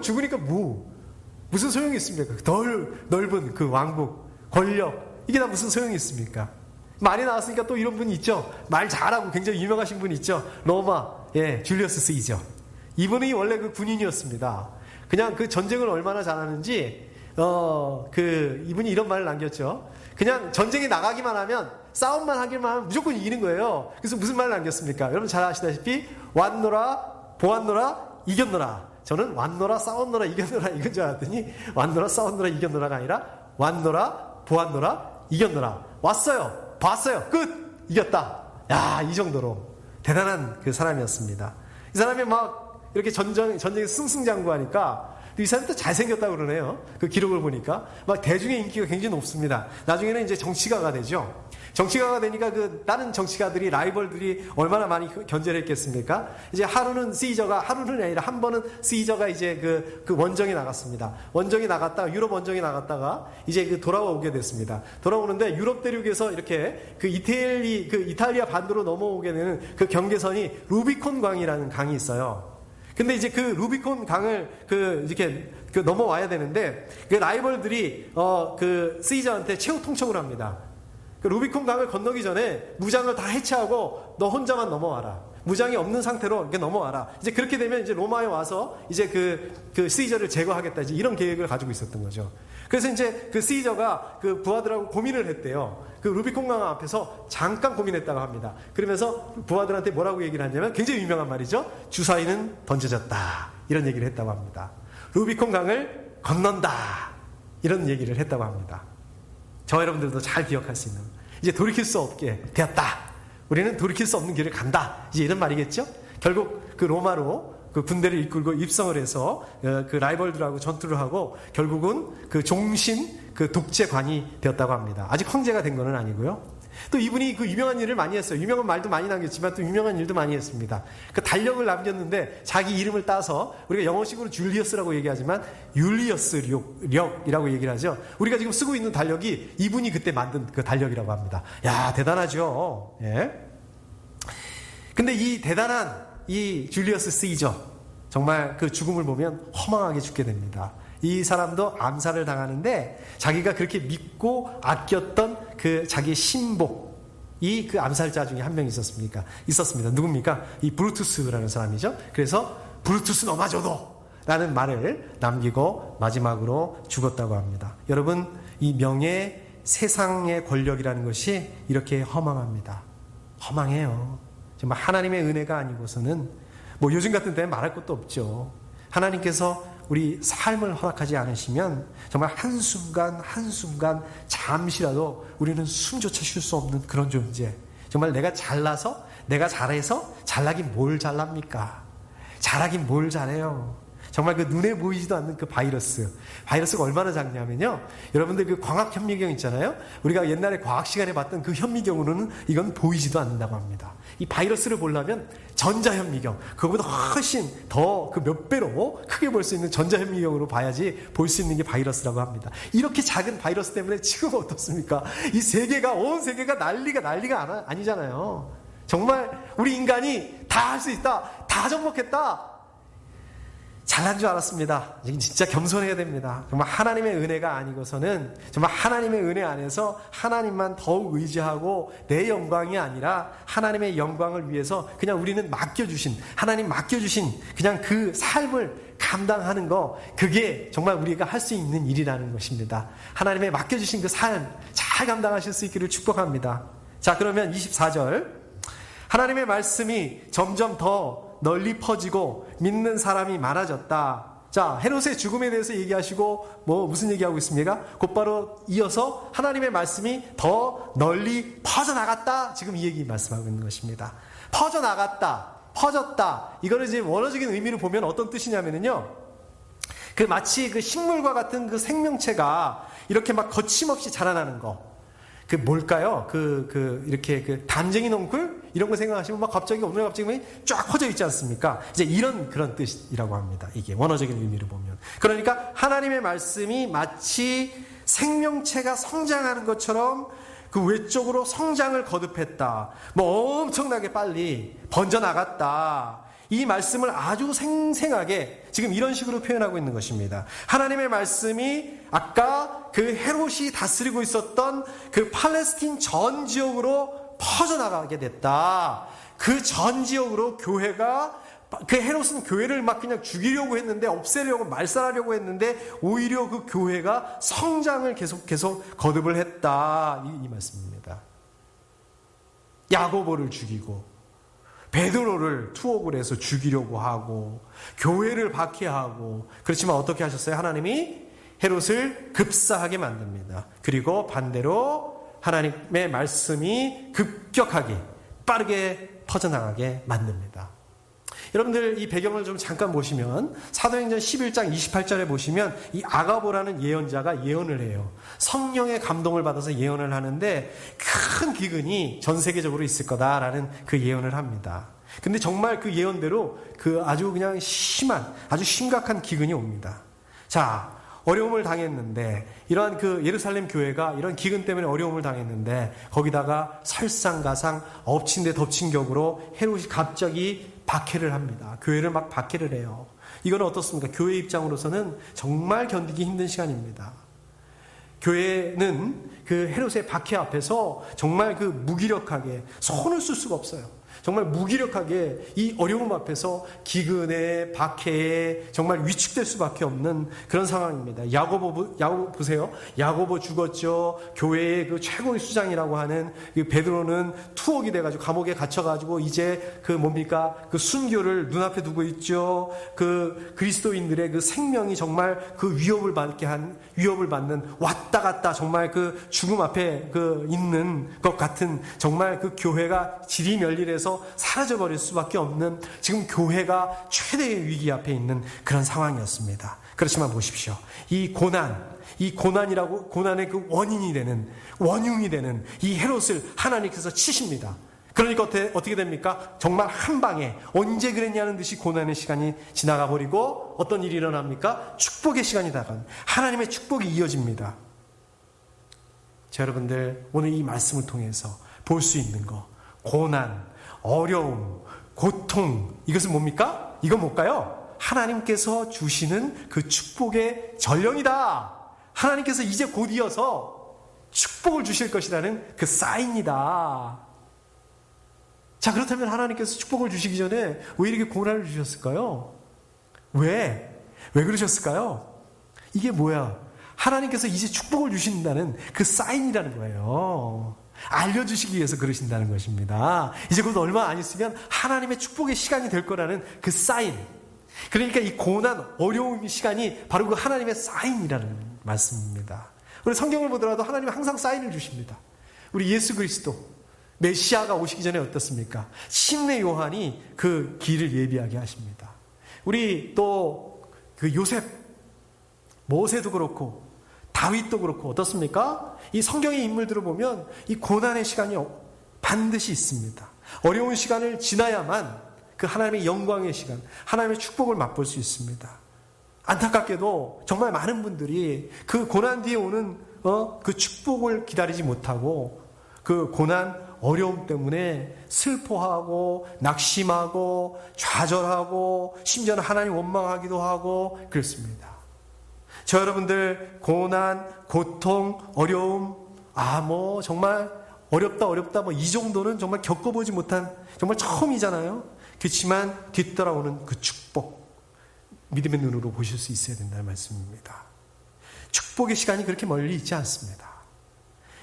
죽으니까 무슨 소용이 있습니까? 넓은 그 왕국, 권력, 이게 다 무슨 소용이 있습니까? 말이 나왔으니까 또 이런 분이 있죠. 말 잘하고 굉장히 유명하신 분이 있죠. 로마, 줄리어스 시저. 이분이 원래 그 군인이었습니다. 그냥 그 전쟁을 얼마나 잘하는지, 이분이 이런 말을 남겼죠. 그냥 전쟁에 나가기만 하면, 싸움만 하기만 하면 무조건 이기는 거예요. 그래서 무슨 말을 남겼습니까? 여러분 잘 아시다시피, 왔노라, 보았노라, 이겼노라. 저는 왔노라, 싸웠노라, 이겼노라 이건 줄 알았더니, 왔노라, 싸웠노라, 이겼노라가 아니라, 왔노라, 보았노라, 이겼노라. 왔어요, 봤어요, 끝, 이겼다. 야, 이 정도로 대단한 그 사람이었습니다. 이 사람이 막 이렇게 전쟁에 승승장구하니까 이 사람이 또 잘생겼다고 그러네요. 그 기록을 보니까 막 대중의 인기가 굉장히 높습니다. 나중에는 이제 정치가가 되죠. 정치가가 되니까 그 다른 정치가들이, 라이벌들이 얼마나 많이 견제를 했겠습니까? 이제 하루는 아니라 한 번은 시저가 이제 그 원정에 나갔습니다. 원정에 나갔다가, 유럽 원정에 나갔다가 이제 그 돌아오게 됐습니다. 돌아오는데 유럽 대륙에서 이렇게 그 이탈리아 반도로 넘어오게 되는 그 경계선이 루비콘 강이라는 강이 있어요. 근데 이제 그 루비콘 강을 이렇게 넘어와야 되는데 그 라이벌들이 그 시저한테 최후 통첩을 합니다. 그 루비콘 강을 건너기 전에 무장을 다 해체하고 너 혼자만 넘어와라. 무장이 없는 상태로 이렇게 넘어와라. 이제 그렇게 되면 이제 로마에 와서 이제 그 시저를 제거하겠다. 이제 이런 계획을 가지고 있었던 거죠. 그래서 이제 그 시저가 그 부하들하고 고민을 했대요. 그 루비콘 강 앞에서 잠깐 고민했다고 합니다. 그러면서 부하들한테 뭐라고 얘기를 했냐면 굉장히 유명한 말이죠. 주사위는 던져졌다. 이런 얘기를 했다고 합니다. 루비콘 강을 건넌다. 이런 얘기를 했다고 합니다. 저 여러분들도 잘 기억할 수 있는, 이제 돌이킬 수 없게 되었다. 우리는 돌이킬 수 없는 길을 간다. 이제 이런 말이겠죠? 결국 그 로마로 그 군대를 이끌고 입성을 해서 그 라이벌들하고 전투를 하고 결국은 그 종신 그 독재관이 되었다고 합니다. 아직 황제가 된 건 아니고요. 또 이분이 그 유명한 일을 많이 했어요. 유명한 말도 많이 남겼지만 또 유명한 일도 많이 했습니다. 그 달력을 남겼는데 자기 이름을 따서 우리가 영어식으로 줄리어스라고 얘기하지만 율리어스 력이라고 얘기를 하죠. 우리가 지금 쓰고 있는 달력이 이분이 그때 만든 그 달력이라고 합니다. 야, 대단하죠. 예. 근데 이 대단한 이 줄리어스 시저, 정말 그 죽음을 보면 허망하게 죽게 됩니다. 이 사람도 암살을 당하는데 자기가 그렇게 믿고 아꼈던 그 자기의 신복이 그 암살자 중에 한 명 있었습니다. 누굽니까? 이 브루투스라는 사람이죠. 그래서 브루투스 넘어져도 라는 말을 남기고 마지막으로 죽었다고 합니다. 여러분, 이 명예, 세상의 권력이라는 것이 이렇게 허망합니다. 허망해요. 정말 하나님의 은혜가 아니고서는 뭐 요즘 같은 때는 말할 것도 없죠. 하나님께서 우리 삶을 허락하지 않으시면 정말 한순간 잠시라도 우리는 숨조차 쉴 수 없는 그런 존재. 정말 내가 잘나서, 내가 잘해서 잘나긴 뭘 잘납니까? 잘하긴 뭘 잘해요. 정말 그 눈에 보이지도 않는 그 바이러스가 얼마나 작냐면요, 여러분들 그 광학현미경 있잖아요. 우리가 옛날에 과학 시간에 봤던 그 현미경으로는 이건 보이지도 않는다고 합니다. 이 바이러스를 보려면 전자현미경, 그거보다 훨씬 더 그 몇 배로 크게 볼 수 있는 전자현미경으로 봐야지 볼 수 있는 게 바이러스라고 합니다. 이렇게 작은 바이러스 때문에 지금 어떻습니까? 이 세계가, 온 세계가 난리가 아니잖아요. 정말 우리 인간이 다 할 수 있다, 다 정복했다, 잘난 줄 알았습니다. 진짜 겸손해야 됩니다. 정말 하나님의 은혜가 아니고서는, 정말 하나님의 은혜 안에서 하나님만 더욱 의지하고 내 영광이 아니라 하나님의 영광을 위해서 그냥 우리는 하나님 맡겨주신 그냥 그 삶을 감당하는 거, 그게 정말 우리가 할 수 있는 일이라는 것입니다. 하나님의 맡겨주신 그 삶 잘 감당하실 수 있기를 축복합니다. 자, 그러면 24절. 하나님의 말씀이 점점 더 널리 퍼지고 믿는 사람이 많아졌다. 자, 헤롯의 죽음에 대해서 얘기하시고 무슨 얘기하고 있습니까? 곧바로 이어서 하나님의 말씀이 더 널리 퍼져나갔다. 지금 이 얘기 말씀하고 있는 것입니다. 퍼졌다. 이거를 이제 원어적인 의미를 보면 어떤 뜻이냐면요, 그 마치 그 식물과 같은 그 생명체가 이렇게 막 거침없이 자라나는 거. 그 뭘까요? 이렇게 그 담쟁이 넝쿨? 이런 거 생각하시면 막 갑자기 쫙 퍼져 있지 않습니까? 이제 그런 뜻이라고 합니다. 이게 원어적인 의미를 보면. 그러니까 하나님의 말씀이 마치 생명체가 성장하는 것처럼 그 외적으로 성장을 거듭했다. 엄청나게 빨리 번져나갔다. 이 말씀을 아주 생생하게 지금 이런 식으로 표현하고 있는 것입니다. 하나님의 말씀이 아까 그 헤롯이 다스리고 있었던 그 팔레스틴 전 지역으로 퍼져나가게 됐다. 그 전 지역으로 교회가, 그 헤롯은 교회를 막 그냥 죽이려고 했는데, 없애려고, 말살하려고 했는데, 오히려 그 교회가 성장을 계속 거듭을 했다. 이 말씀입니다. 야고보를 죽이고, 베드로를 투옥을 해서 죽이려고 하고, 교회를 박해하고, 그렇지만 어떻게 하셨어요? 하나님이 헤롯을 급사하게 만듭니다. 그리고 반대로 하나님의 말씀이 급격하게 빠르게 퍼져나가게 만듭니다. 여러분들 이 배경을 좀 잠깐 보시면 사도행전 11장 28절에 보시면 이 아가보라는 예언자가 예언을 해요. 성령의 감동을 받아서 예언을 하는데 큰 기근이 전 세계적으로 있을 거다라는 그 예언을 합니다. 근데 정말 그 예언대로 그 아주 그냥 심한 아주 심각한 기근이 옵니다. 자, 어려움을 당했는데 이러한 그 예루살렘 교회가 이런 기근 때문에 어려움을 당했는데 거기다가 설상가상 엎친 데 덮친 격으로 헤롯이 갑자기 박해를 합니다. 교회를 막 박해를 해요. 이건 어떻습니까? 교회 입장으로서는 정말 견디기 힘든 시간입니다. 교회는 그 헤롯의 박해 앞에서 정말 그 무기력하게 손을 쓸 수가 없어요. 정말 무기력하게 이 어려움 앞에서 기근에 박해에 정말 위축될 수밖에 없는 그런 상황입니다. 야고보 보세요. 야고보 죽었죠. 교회의 그 최고의 수장이라고 하는 베드로는 투옥이 돼가지고 감옥에 갇혀가지고 이제 그 뭡니까 그 순교를 눈앞에 두고 있죠. 그 그리스도인들의 그 생명이 정말 그 위협을 받는 왔다 갔다 정말 그 죽음 앞에 그 있는 것 같은 정말 그 교회가 지리멸리해서 사라져버릴 수밖에 없는 지금 교회가 최대의 위기 앞에 있는 그런 상황이었습니다. 그렇지만 보십시오. 이 고난의 그 원인이 되는 원흉이 되는 이 헤롯을 하나님께서 치십니다. 그러니까 어떻게 됩니까? 정말 한 방에 언제 그랬냐는 듯이 고난의 시간이 지나가 버리고 어떤 일이 일어납니까? 축복의 시간이 다가온 하나님의 축복이 이어집니다. 자, 여러분들 오늘 이 말씀을 통해서 볼 수 있는 거 고난, 어려움, 고통 이것은 뭡니까? 이건 뭘까요? 하나님께서 주시는 그 축복의 전령이다. 하나님께서 이제 곧 이어서 축복을 주실 것이라는 그 사인이다. 자, 그렇다면 하나님께서 축복을 주시기 전에 왜 이렇게 고난을 주셨을까요? 왜 그러셨을까요? 이게 뭐야? 하나님께서 이제 축복을 주신다는 그 사인이라는 거예요. 알려주시기 위해서 그러신다는 것입니다. 이제 곧 얼마 안 있으면 하나님의 축복의 시간이 될 거라는 그 사인. 그러니까 이 고난, 어려움의 시간이 바로 그 하나님의 사인이라는 말씀입니다. 우리 성경을 보더라도 하나님은 항상 사인을 주십니다. 우리 예수 그리스도 메시아가 오시기 전에 어떻습니까? 침례 요한이 그 길을 예비하게 하십니다. 우리 또 그 요셉, 모세도 그렇고 다윗도 그렇고 어떻습니까? 이 성경의 인물들을 보면 이 고난의 시간이 반드시 있습니다. 어려운 시간을 지나야만 그 하나님의 영광의 시간, 하나님의 축복을 맛볼 수 있습니다. 안타깝게도 정말 많은 분들이 그 고난 뒤에 오는 그 축복을 기다리지 못하고 그 고난, 어려움 때문에 슬퍼하고 낙심하고 좌절하고 심지어는 하나님 원망하기도 하고 그렇습니다. 저 여러분들 고난, 고통, 어려움 정말 어렵다 이 정도는 정말 겪어보지 못한 정말 처음이잖아요. 그렇지만 뒤따라오는 그 축복 믿음의 눈으로 보실 수 있어야 된다는 말씀입니다. 축복의 시간이 그렇게 멀리 있지 않습니다.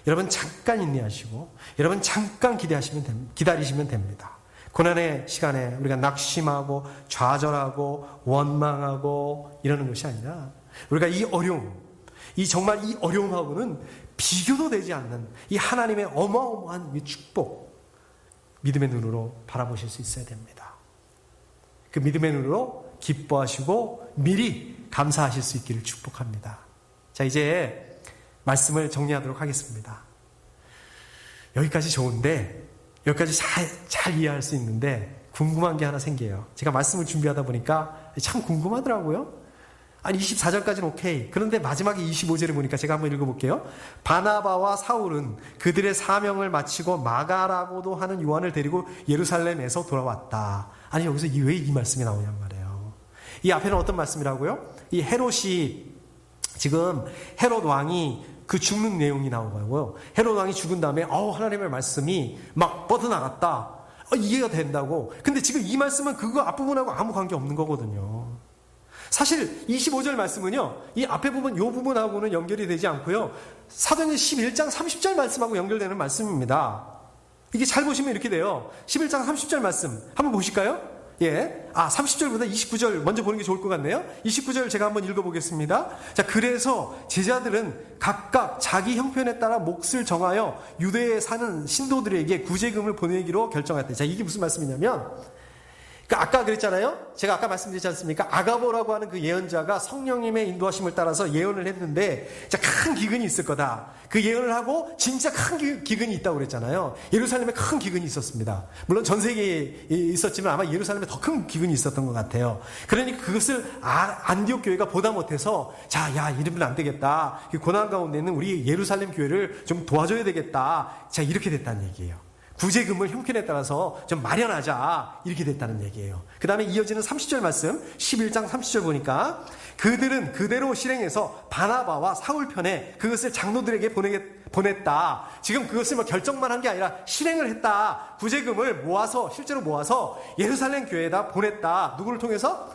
여러분 잠깐 인내하시고 여러분 잠깐 기다리시면 됩니다. 고난의 시간에 우리가 낙심하고 좌절하고 원망하고 이러는 것이 아니라 우리가 이 어려움, 정말 이 어려움하고는 비교도 되지 않는 이 하나님의 어마어마한 이 축복, 믿음의 눈으로 바라보실 수 있어야 됩니다. 그 믿음의 눈으로 기뻐하시고 미리 감사하실 수 있기를 축복합니다. 자, 이제 말씀을 정리하도록 하겠습니다. 여기까지 좋은데, 여기까지 잘 이해할 수 있는데 궁금한 게 하나 생겨요. 제가 말씀을 준비하다 보니까 참 궁금하더라고요. 아니 24절까지는 오케이. 그런데 마지막에 25절을 보니까 제가 한번 읽어볼게요. 바나바와 사울은 그들의 사명을 마치고 마가라고도 하는 요한을 데리고 예루살렘에서 돌아왔다. 아니 여기서 왜 이 말씀이 나오냔 말이에요. 이 앞에는 어떤 말씀이라고요? 이 헤롯이 지금 헤롯 왕이 그 죽는 내용이 나오고요. 헤롯 왕이 죽은 다음에 하나님의 말씀이 막 뻗어나갔다. 이해가 된다고. 근데 지금 이 말씀은 그거 앞부분하고 아무 관계 없는 거거든요. 사실 25절 말씀은요, 이 앞에 부분, 이 부분하고는 연결이 되지 않고요. 사도행전 11장 30절 말씀하고 연결되는 말씀입니다. 이게 잘 보시면 이렇게 돼요. 11장 30절 말씀 한번 보실까요? 30절보다 29절 먼저 보는 게 좋을 것 같네요. 29절 제가 한번 읽어보겠습니다. 자, 그래서 제자들은 각각 자기 형편에 따라 몫을 정하여 유대에 사는 신도들에게 구제금을 보내기로 결정했다. 자, 이게 무슨 말씀이냐면, 아까 그랬잖아요. 제가 아까 말씀드렸지 않습니까? 아가보라고 하는 그 예언자가 성령님의 인도하심을 따라서 예언을 했는데, 자, 큰 기근이 있을 거다. 그 예언을 하고 진짜 큰 기근이 있다고 그랬잖아요. 예루살렘에 큰 기근이 있었습니다. 물론 전 세계에 있었지만 아마 예루살렘에 더 큰 기근이 있었던 것 같아요. 그러니까 그것을 안디옥 교회가 보다 못해서, 자, 야, 이러면 안 되겠다. 고난 가운데 있는 우리 예루살렘 교회를 좀 도와줘야 되겠다. 자, 이렇게 됐다는 얘기예요. 구제금을 형편에 따라서 좀 마련하자, 이렇게 됐다는 얘기예요. 그 다음에 이어지는 30절 말씀, 11장 30절 보니까 그들은 그대로 실행해서 바나바와 사울 편에 그것을 장로들에게 보냈다. 지금 그것을 결정만 한 게 아니라 실행을 했다. 구제금을 실제로 모아서 예루살렘 교회에다 보냈다. 누구를 통해서?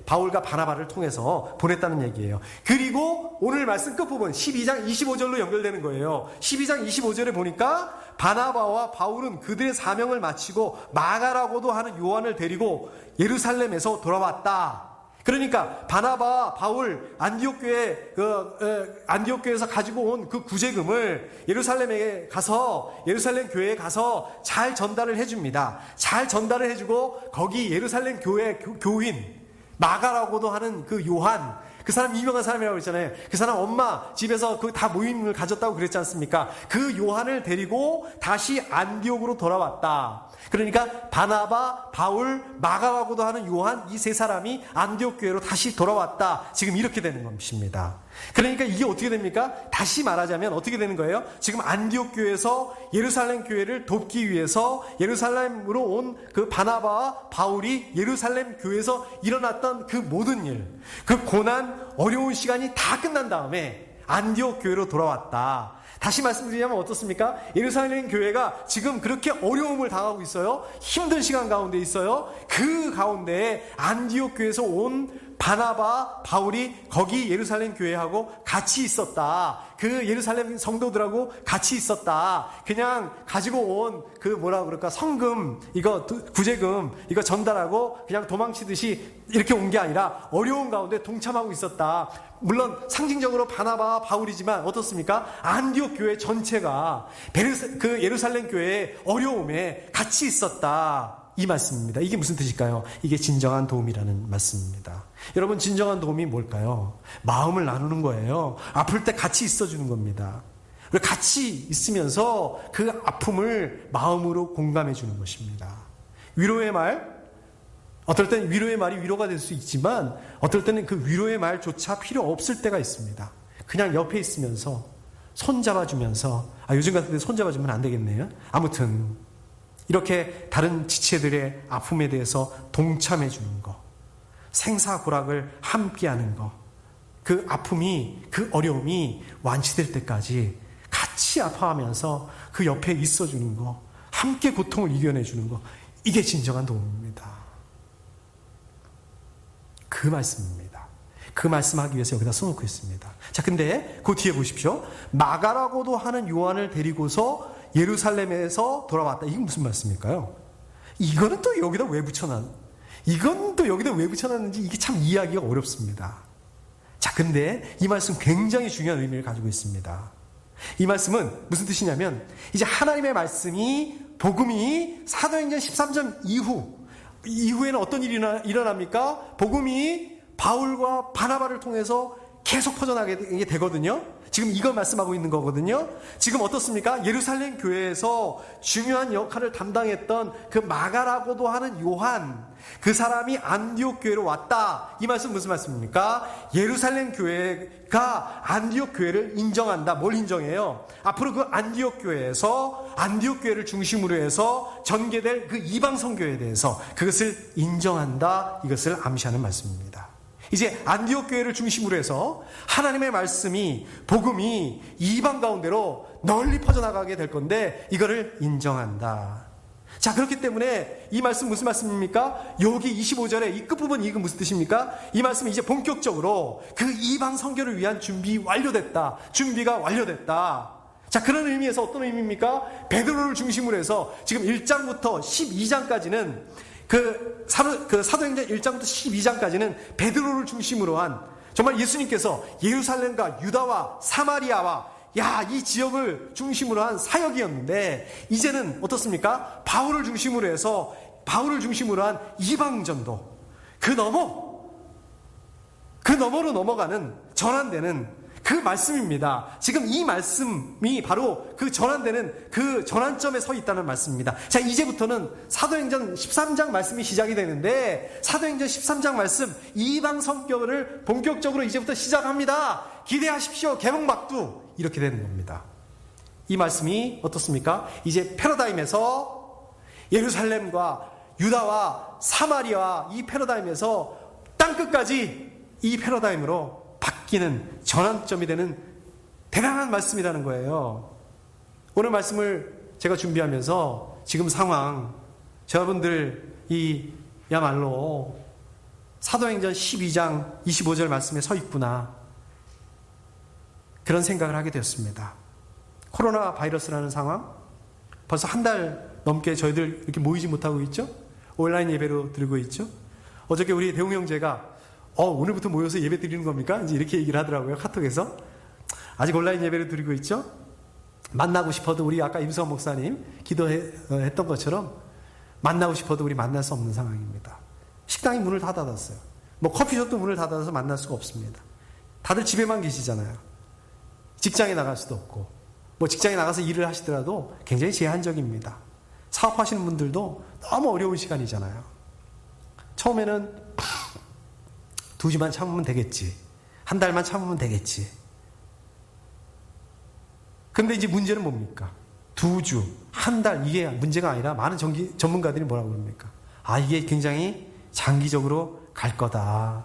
바울과 바나바를 통해서 보냈다는 얘기예요. 그리고 오늘 말씀 끝부분 12장 25절로 연결되는 거예요. 12장 25절에 보니까 바나바와 바울은 그들의 사명을 마치고 마가라고도 하는 요한을 데리고 예루살렘에서 돌아왔다. 그러니까 바나바, 바울, 안디옥 교회에서 가지고 온 그 구제금을 예루살렘 교회에 가서 잘 전달을 해줍니다. 잘 전달을 해주고 거기 예루살렘 교회 교인 마가라고도 하는 그 요한, 그 사람 유명한 사람이라고 그랬잖아요. 그 사람 엄마 집에서 그 다 모임을 가졌다고 그랬지 않습니까? 그 요한을 데리고 다시 안디옥으로 돌아왔다. 그러니까 바나바, 바울, 마가라고도 하는 요한, 이 세 사람이 안디옥 교회로 다시 돌아왔다. 지금 이렇게 되는 것입니다. 그러니까 이게 어떻게 됩니까? 다시 말하자면 어떻게 되는 거예요? 지금 안디옥 교회에서 예루살렘 교회를 돕기 위해서 예루살렘으로 온 그 바나바와 바울이 예루살렘 교회에서 일어났던 그 모든 일, 그 고난, 어려운 시간이 다 끝난 다음에 안디옥 교회로 돌아왔다. 다시 말씀드리자면 어떻습니까? 예루살렘 교회가 지금 그렇게 어려움을 당하고 있어요. 힘든 시간 가운데 있어요. 그 가운데 안디옥 교회에서 온 바나바, 바울이 거기 예루살렘 교회하고 같이 있었다. 그 예루살렘 성도들하고 같이 있었다. 그냥 가지고 온 성금, 구제금, 이거 전달하고 그냥 도망치듯이 이렇게 온 게 아니라 어려운 가운데 동참하고 있었다. 물론 상징적으로 바나바와 바울이지만 어떻습니까? 안디옥 교회 전체가 그 예루살렘 교회의 어려움에 같이 있었다. 이 말씀입니다. 이게 무슨 뜻일까요? 이게 진정한 도움이라는 말씀입니다. 여러분, 진정한 도움이 뭘까요? 마음을 나누는 거예요. 아플 때 같이 있어주는 겁니다. 같이 있으면서 그 아픔을 마음으로 공감해 주는 것입니다. 위로의 말, 어떨 때는 위로의 말이 위로가 될 수 있지만 어떨 때는 그 위로의 말조차 필요 없을 때가 있습니다. 그냥 옆에 있으면서 손 잡아주면서, 요즘 같은 데 손 잡아주면 안 되겠네요. 아무튼 이렇게 다른 지체들의 아픔에 대해서 동참해 주는 거, 생사고락을 함께하는 거, 그 아픔이, 그 어려움이 완치될 때까지 같이 아파하면서 그 옆에 있어주는 거, 함께 고통을 이겨내 주는 거, 이게 진정한 도움입니다. 그 말씀입니다. 그 말씀하기 위해서 여기다 써놓고 있습니다. 자, 근데 그 뒤에 보십시오. 마가라고도 하는 요한을 데리고서 예루살렘에서 돌아왔다. 이게 무슨 말씀일까요? 이거는 또 여기다 왜 붙여놨는지 이게 참 이해하기가 어렵습니다. 자, 근데 이 말씀 굉장히 중요한 의미를 가지고 있습니다. 이 말씀은 무슨 뜻이냐면, 이제 하나님의 말씀이, 복음이 사도행전 13장 이후에는 어떤 일이 일어납니까? 복음이 바울과 바나바를 통해서 계속 퍼져나가게 되거든요. 지금 이걸 말씀하고 있는 거거든요. 지금 어떻습니까? 예루살렘 교회에서 중요한 역할을 담당했던 그 마가라고도 하는 요한, 그 사람이 안디옥 교회로 왔다. 이 말씀 무슨 말씀입니까? 예루살렘 교회가 안디옥 교회를 인정한다. 뭘 인정해요? 앞으로 그 안디옥 교회에서 안디옥 교회를 중심으로 해서 전개될 그 이방 선교에 대해서 그것을 인정한다. 이것을 암시하는 말씀입니다. 이제 안디옥 교회를 중심으로 해서 하나님의 말씀이, 복음이 이방 가운데로 널리 퍼져나가게 될 건데 이거를 인정한다. 자, 그렇기 때문에 이 말씀 무슨 말씀입니까? 여기 25절에 이 끝부분, 이거 무슨 뜻입니까? 이 말씀이 이제 본격적으로 그 이방 선교를 위한 준비가 완료됐다. 자, 그런 의미에서 어떤 의미입니까? 베드로를 중심으로 해서 지금 1장부터 12장까지는 사도행전 1장부터 12장까지는 베드로를 중심으로 한 정말 예수님께서 예루살렘과 유다와 사마리아와 이 지역을 중심으로 한 사역이었는데, 이제는 어떻습니까? 바울을 중심으로 한 이방전도, 그 너머로 넘어가는, 전환되는 그 말씀입니다. 지금 이 말씀이 바로 그 전환되는 그 전환점에 서 있다는 말씀입니다. 자, 이제부터는 사도행전 13장 말씀이 시작이 되는데, 사도행전 13장 말씀, 이방 성격을 본격적으로 이제부터 시작합니다. 기대하십시오. 개봉박두. 이렇게 되는 겁니다. 이 말씀이 어떻습니까? 이제 패러다임에서 예루살렘과 유다와 사마리아와 이 패러다임에서 땅끝까지 이 패러다임으로 바뀌는 전환점이 되는 대단한 말씀이라는 거예요. 오늘 말씀을 제가 준비하면서 지금 상황, 여러분들이 야말로 사도행전 12장 25절 말씀에 서 있구나, 그런 생각을 하게 되었습니다. 코로나 바이러스라는 상황, 벌써 한 달 넘게 저희들 이렇게 모이지 못하고 있죠? 온라인 예배로 드리고 있죠? 어저께 우리 대웅 형제가 오늘부터 모여서 예배 드리는 겁니까? 이제 이렇게 얘기를 하더라고요, 카톡에서. 아직 온라인 예배를 드리고 있죠? 만나고 싶어도, 우리 아까 임수원 목사님 기도했던 것처럼 만나고 싶어도 우리 만날 수 없는 상황입니다. 식당이 문을 다 닫았어요. 커피숍도 문을 닫아서 만날 수가 없습니다. 다들 집에만 계시잖아요. 직장에 나갈 수도 없고, 직장에 나가서 일을 하시더라도 굉장히 제한적입니다. 사업하시는 분들도 너무 어려운 시간이잖아요. 처음에는 2주만 참으면 되겠지, 한 달만 참으면 되겠지. 근데 이제 문제는 뭡니까? 2주, 한 달, 이게 문제가 아니라 많은 전문가들이 뭐라고 그럽니까? 이게 굉장히 장기적으로 갈 거다.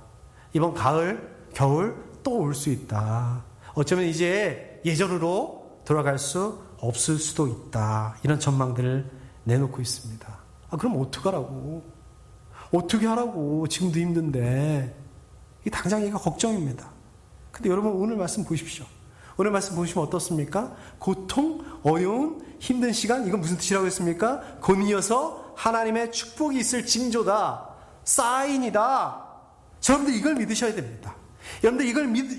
이번 가을, 겨울 또 올 수 있다. 어쩌면 이제 예전으로 돌아갈 수 없을 수도 있다. 이런 전망들을 내놓고 있습니다. 그럼 어떡하라고? 어떻게 하라고? 지금도 힘든데. 이 당장 얘가 걱정입니다. 근데 여러분, 오늘 말씀 보십시오. 오늘 말씀 보시면 어떻습니까? 고통, 어려운, 힘든 시간, 이건 무슨 뜻이라고 했습니까? 곧이어서 하나님의 축복이 있을 징조다. 사인이다. 여러분들 이걸 믿으셔야 됩니다. 여러분들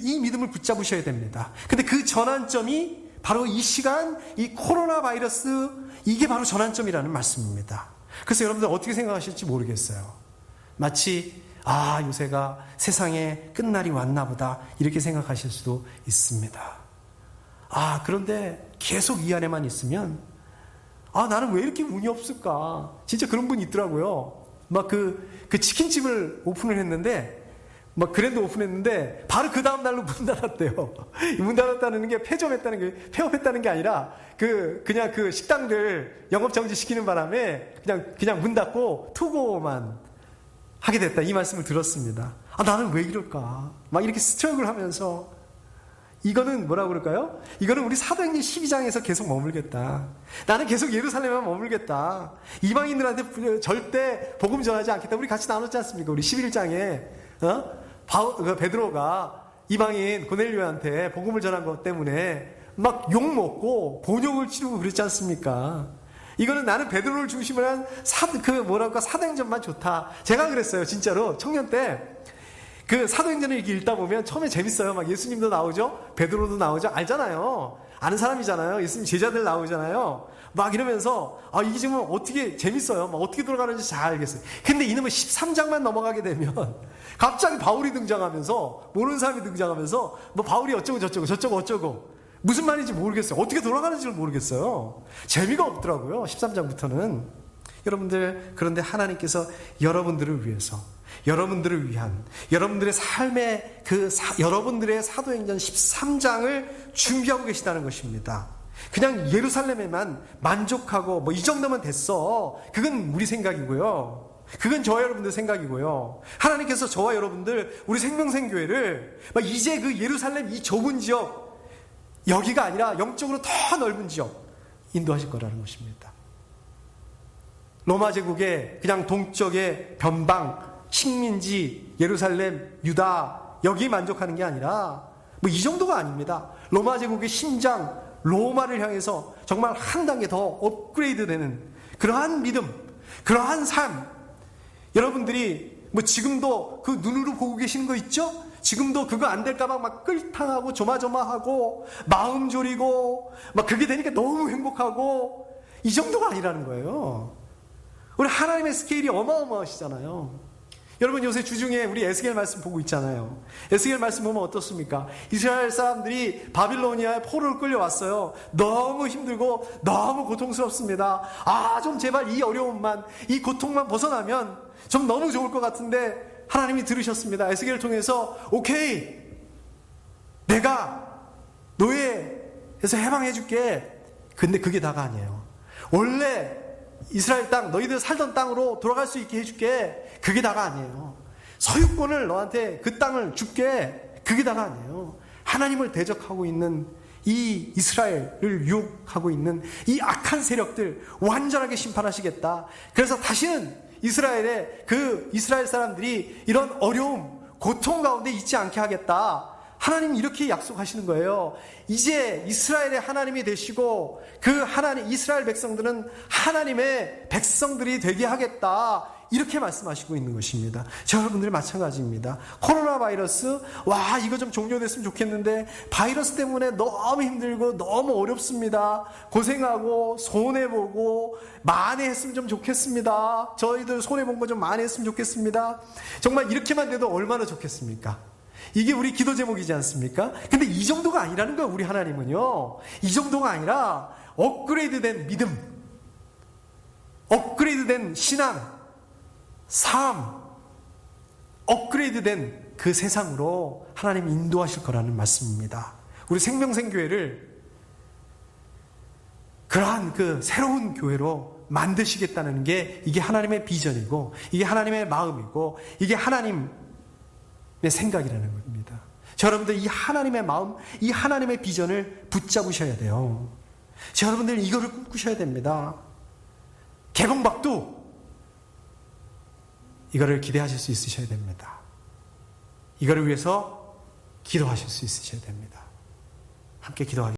이 믿음을 붙잡으셔야 됩니다. 근데 그 전환점이 바로 이 시간, 이 코로나 바이러스, 이게 바로 전환점이라는 말씀입니다. 그래서 여러분들 어떻게 생각하실지 모르겠어요. 마치 요새가 세상의 끝날이 왔나 보다, 이렇게 생각하실 수도 있습니다. 그런데 계속 이 안에만 있으면 나는 왜 이렇게 운이 없을까? 진짜 그런 분이 있더라고요. 그 치킨집을 오픈을 했는데, 그랜드 오픈했는데 바로 그 다음 날로 문 닫았대요. 문 닫았다는 게 폐업했다는 게 아니라 그냥 그 식당들 영업 정지시키는 바람에 그냥 문 닫고 투고만 하게 됐다, 이 말씀을 들었습니다. 나는 왜 이럴까? 이렇게 스트럭을 하면서, 이거는 뭐라고 그럴까요? 이거는 우리 사도행전 12장에서 계속 머물겠다. 나는 계속 예루살렘에만 머물겠다. 이방인들한테 절대 복음 전하지 않겠다. 우리 같이 나눴지 않습니까? 우리 11장에 베드로가 이방인 고넬료한테 복음을 전한 것 때문에 욕먹고 본욕을 치르고 그랬지 않습니까? 이거는 나는 베드로를 중심으로 한 사도행전만 좋다. 제가 그랬어요, 진짜로. 청년 때 사도행전을 이렇게 읽다 보면 처음에 재밌어요. 예수님도 나오죠, 베드로도 나오죠, 알잖아요. 아는 사람이잖아요. 예수님 제자들 나오잖아요. 이러면서 이게 지금 어떻게 재밌어요. 어떻게 돌아가는지 잘 알겠어요. 근데 이놈은 13장만 넘어가게 되면 갑자기 바울이 등장하면서, 모르는 사람이 등장하면서 바울이 어쩌고 저쩌고 어쩌고 무슨 말인지 모르겠어요. 어떻게 돌아가는지를 모르겠어요. 재미가 없더라고요, 13장부터는. 여러분들, 그런데 하나님께서 여러분들을 위해서, 여러분들을 위한, 여러분들의 삶의 여러분들의 사도행전 13장을 준비하고 계시다는 것입니다. 그냥 예루살렘에만 만족하고 이 정도면 됐어, 그건 우리 생각이고요. 그건 저와 여러분들 생각이고요. 하나님께서 저와 여러분들, 우리 생명생교회를 이제 그 예루살렘 이 좁은 지역, 여기가 아니라 영적으로 더 넓은 지역 인도하실 거라는 것입니다. 로마 제국의 그냥 동쪽의 변방, 식민지, 예루살렘, 유다, 여기 만족하는 게 아니라 이 정도가 아닙니다. 로마 제국의 심장, 로마를 향해서 정말 한 단계 더 업그레이드 되는 그러한 믿음, 그러한 삶, 여러분들이 뭐 지금도 그 눈으로 보고 계시는 거 있죠? 지금도 그거 안 될까봐 막 끌탕하고 조마조마하고 마음 졸이고 막 그게 되니까 너무 행복하고 이 정도가 아니라는 거예요. 우리 하나님의 스케일이 어마어마하시잖아요. 여러분 요새 주중에 우리 에스겔 말씀 보고 있잖아요. 에스겔 말씀 보면 어떻습니까? 이스라엘 사람들이 바빌로니아에 포로를 끌려왔어요. 너무 힘들고 너무 고통스럽습니다. 좀 제발 이 어려움만, 이 고통만 벗어나면 좀 너무 좋을 것 같은데 하나님이 들으셨습니다. 에스겔을 통해서 오케이, 내가 노예에서 해방해 줄게. 근데 그게 다가 아니에요. 원래 이스라엘 땅, 너희들 살던 땅으로 돌아갈 수 있게 해줄게. 그게 다가 아니에요. 소유권을 너한테 그 땅을 줄게. 그게 다가 아니에요. 하나님을 대적하고 있는 이 이스라엘을 유혹하고 있는 이 악한 세력들 완전하게 심판하시겠다. 그래서 다시는 이스라엘 사람들이 이런 어려움, 고통 가운데 있지 않게 하겠다. 하나님이 이렇게 약속하시는 거예요. 이제 이스라엘의 하나님이 되시고 이스라엘 백성들은 하나님의 백성들이 되게 하겠다. 이렇게 말씀하시고 있는 것입니다. 여러분들 마찬가지입니다. 코로나 바이러스, 이거 좀 종료됐으면 좋겠는데 바이러스 때문에 너무 힘들고 너무 어렵습니다. 고생하고 손해보고 만회했으면 좀 좋겠습니다. 저희들 손해본 거 좀 만회했으면 좋겠습니다. 정말 이렇게만 돼도 얼마나 좋겠습니까? 이게 우리 기도 제목이지 않습니까? 근데 이 정도가 아니라는 거예요. 우리 하나님은요, 이 정도가 아니라 업그레이드된 믿음, 업그레이드된 신앙, 삶, 업그레이드된 그 세상으로 하나님이 인도하실 거라는 말씀입니다. 우리 생명생교회를 그러한 그 새로운 교회로 만드시겠다는 게 이게 하나님의 비전이고 이게 하나님의 마음이고 이게 하나님의 생각이라는 겁니다. 여러분들 이 하나님의 마음, 이 하나님의 비전을 붙잡으셔야 돼요. 여러분들 이거를 꿈꾸셔야 됩니다. 개봉박도 이거를 기대하실 수 있으셔야 됩니다. 이거를 위해서 기도하실 수 있으셔야 됩니다. 함께 기도하겠습니다.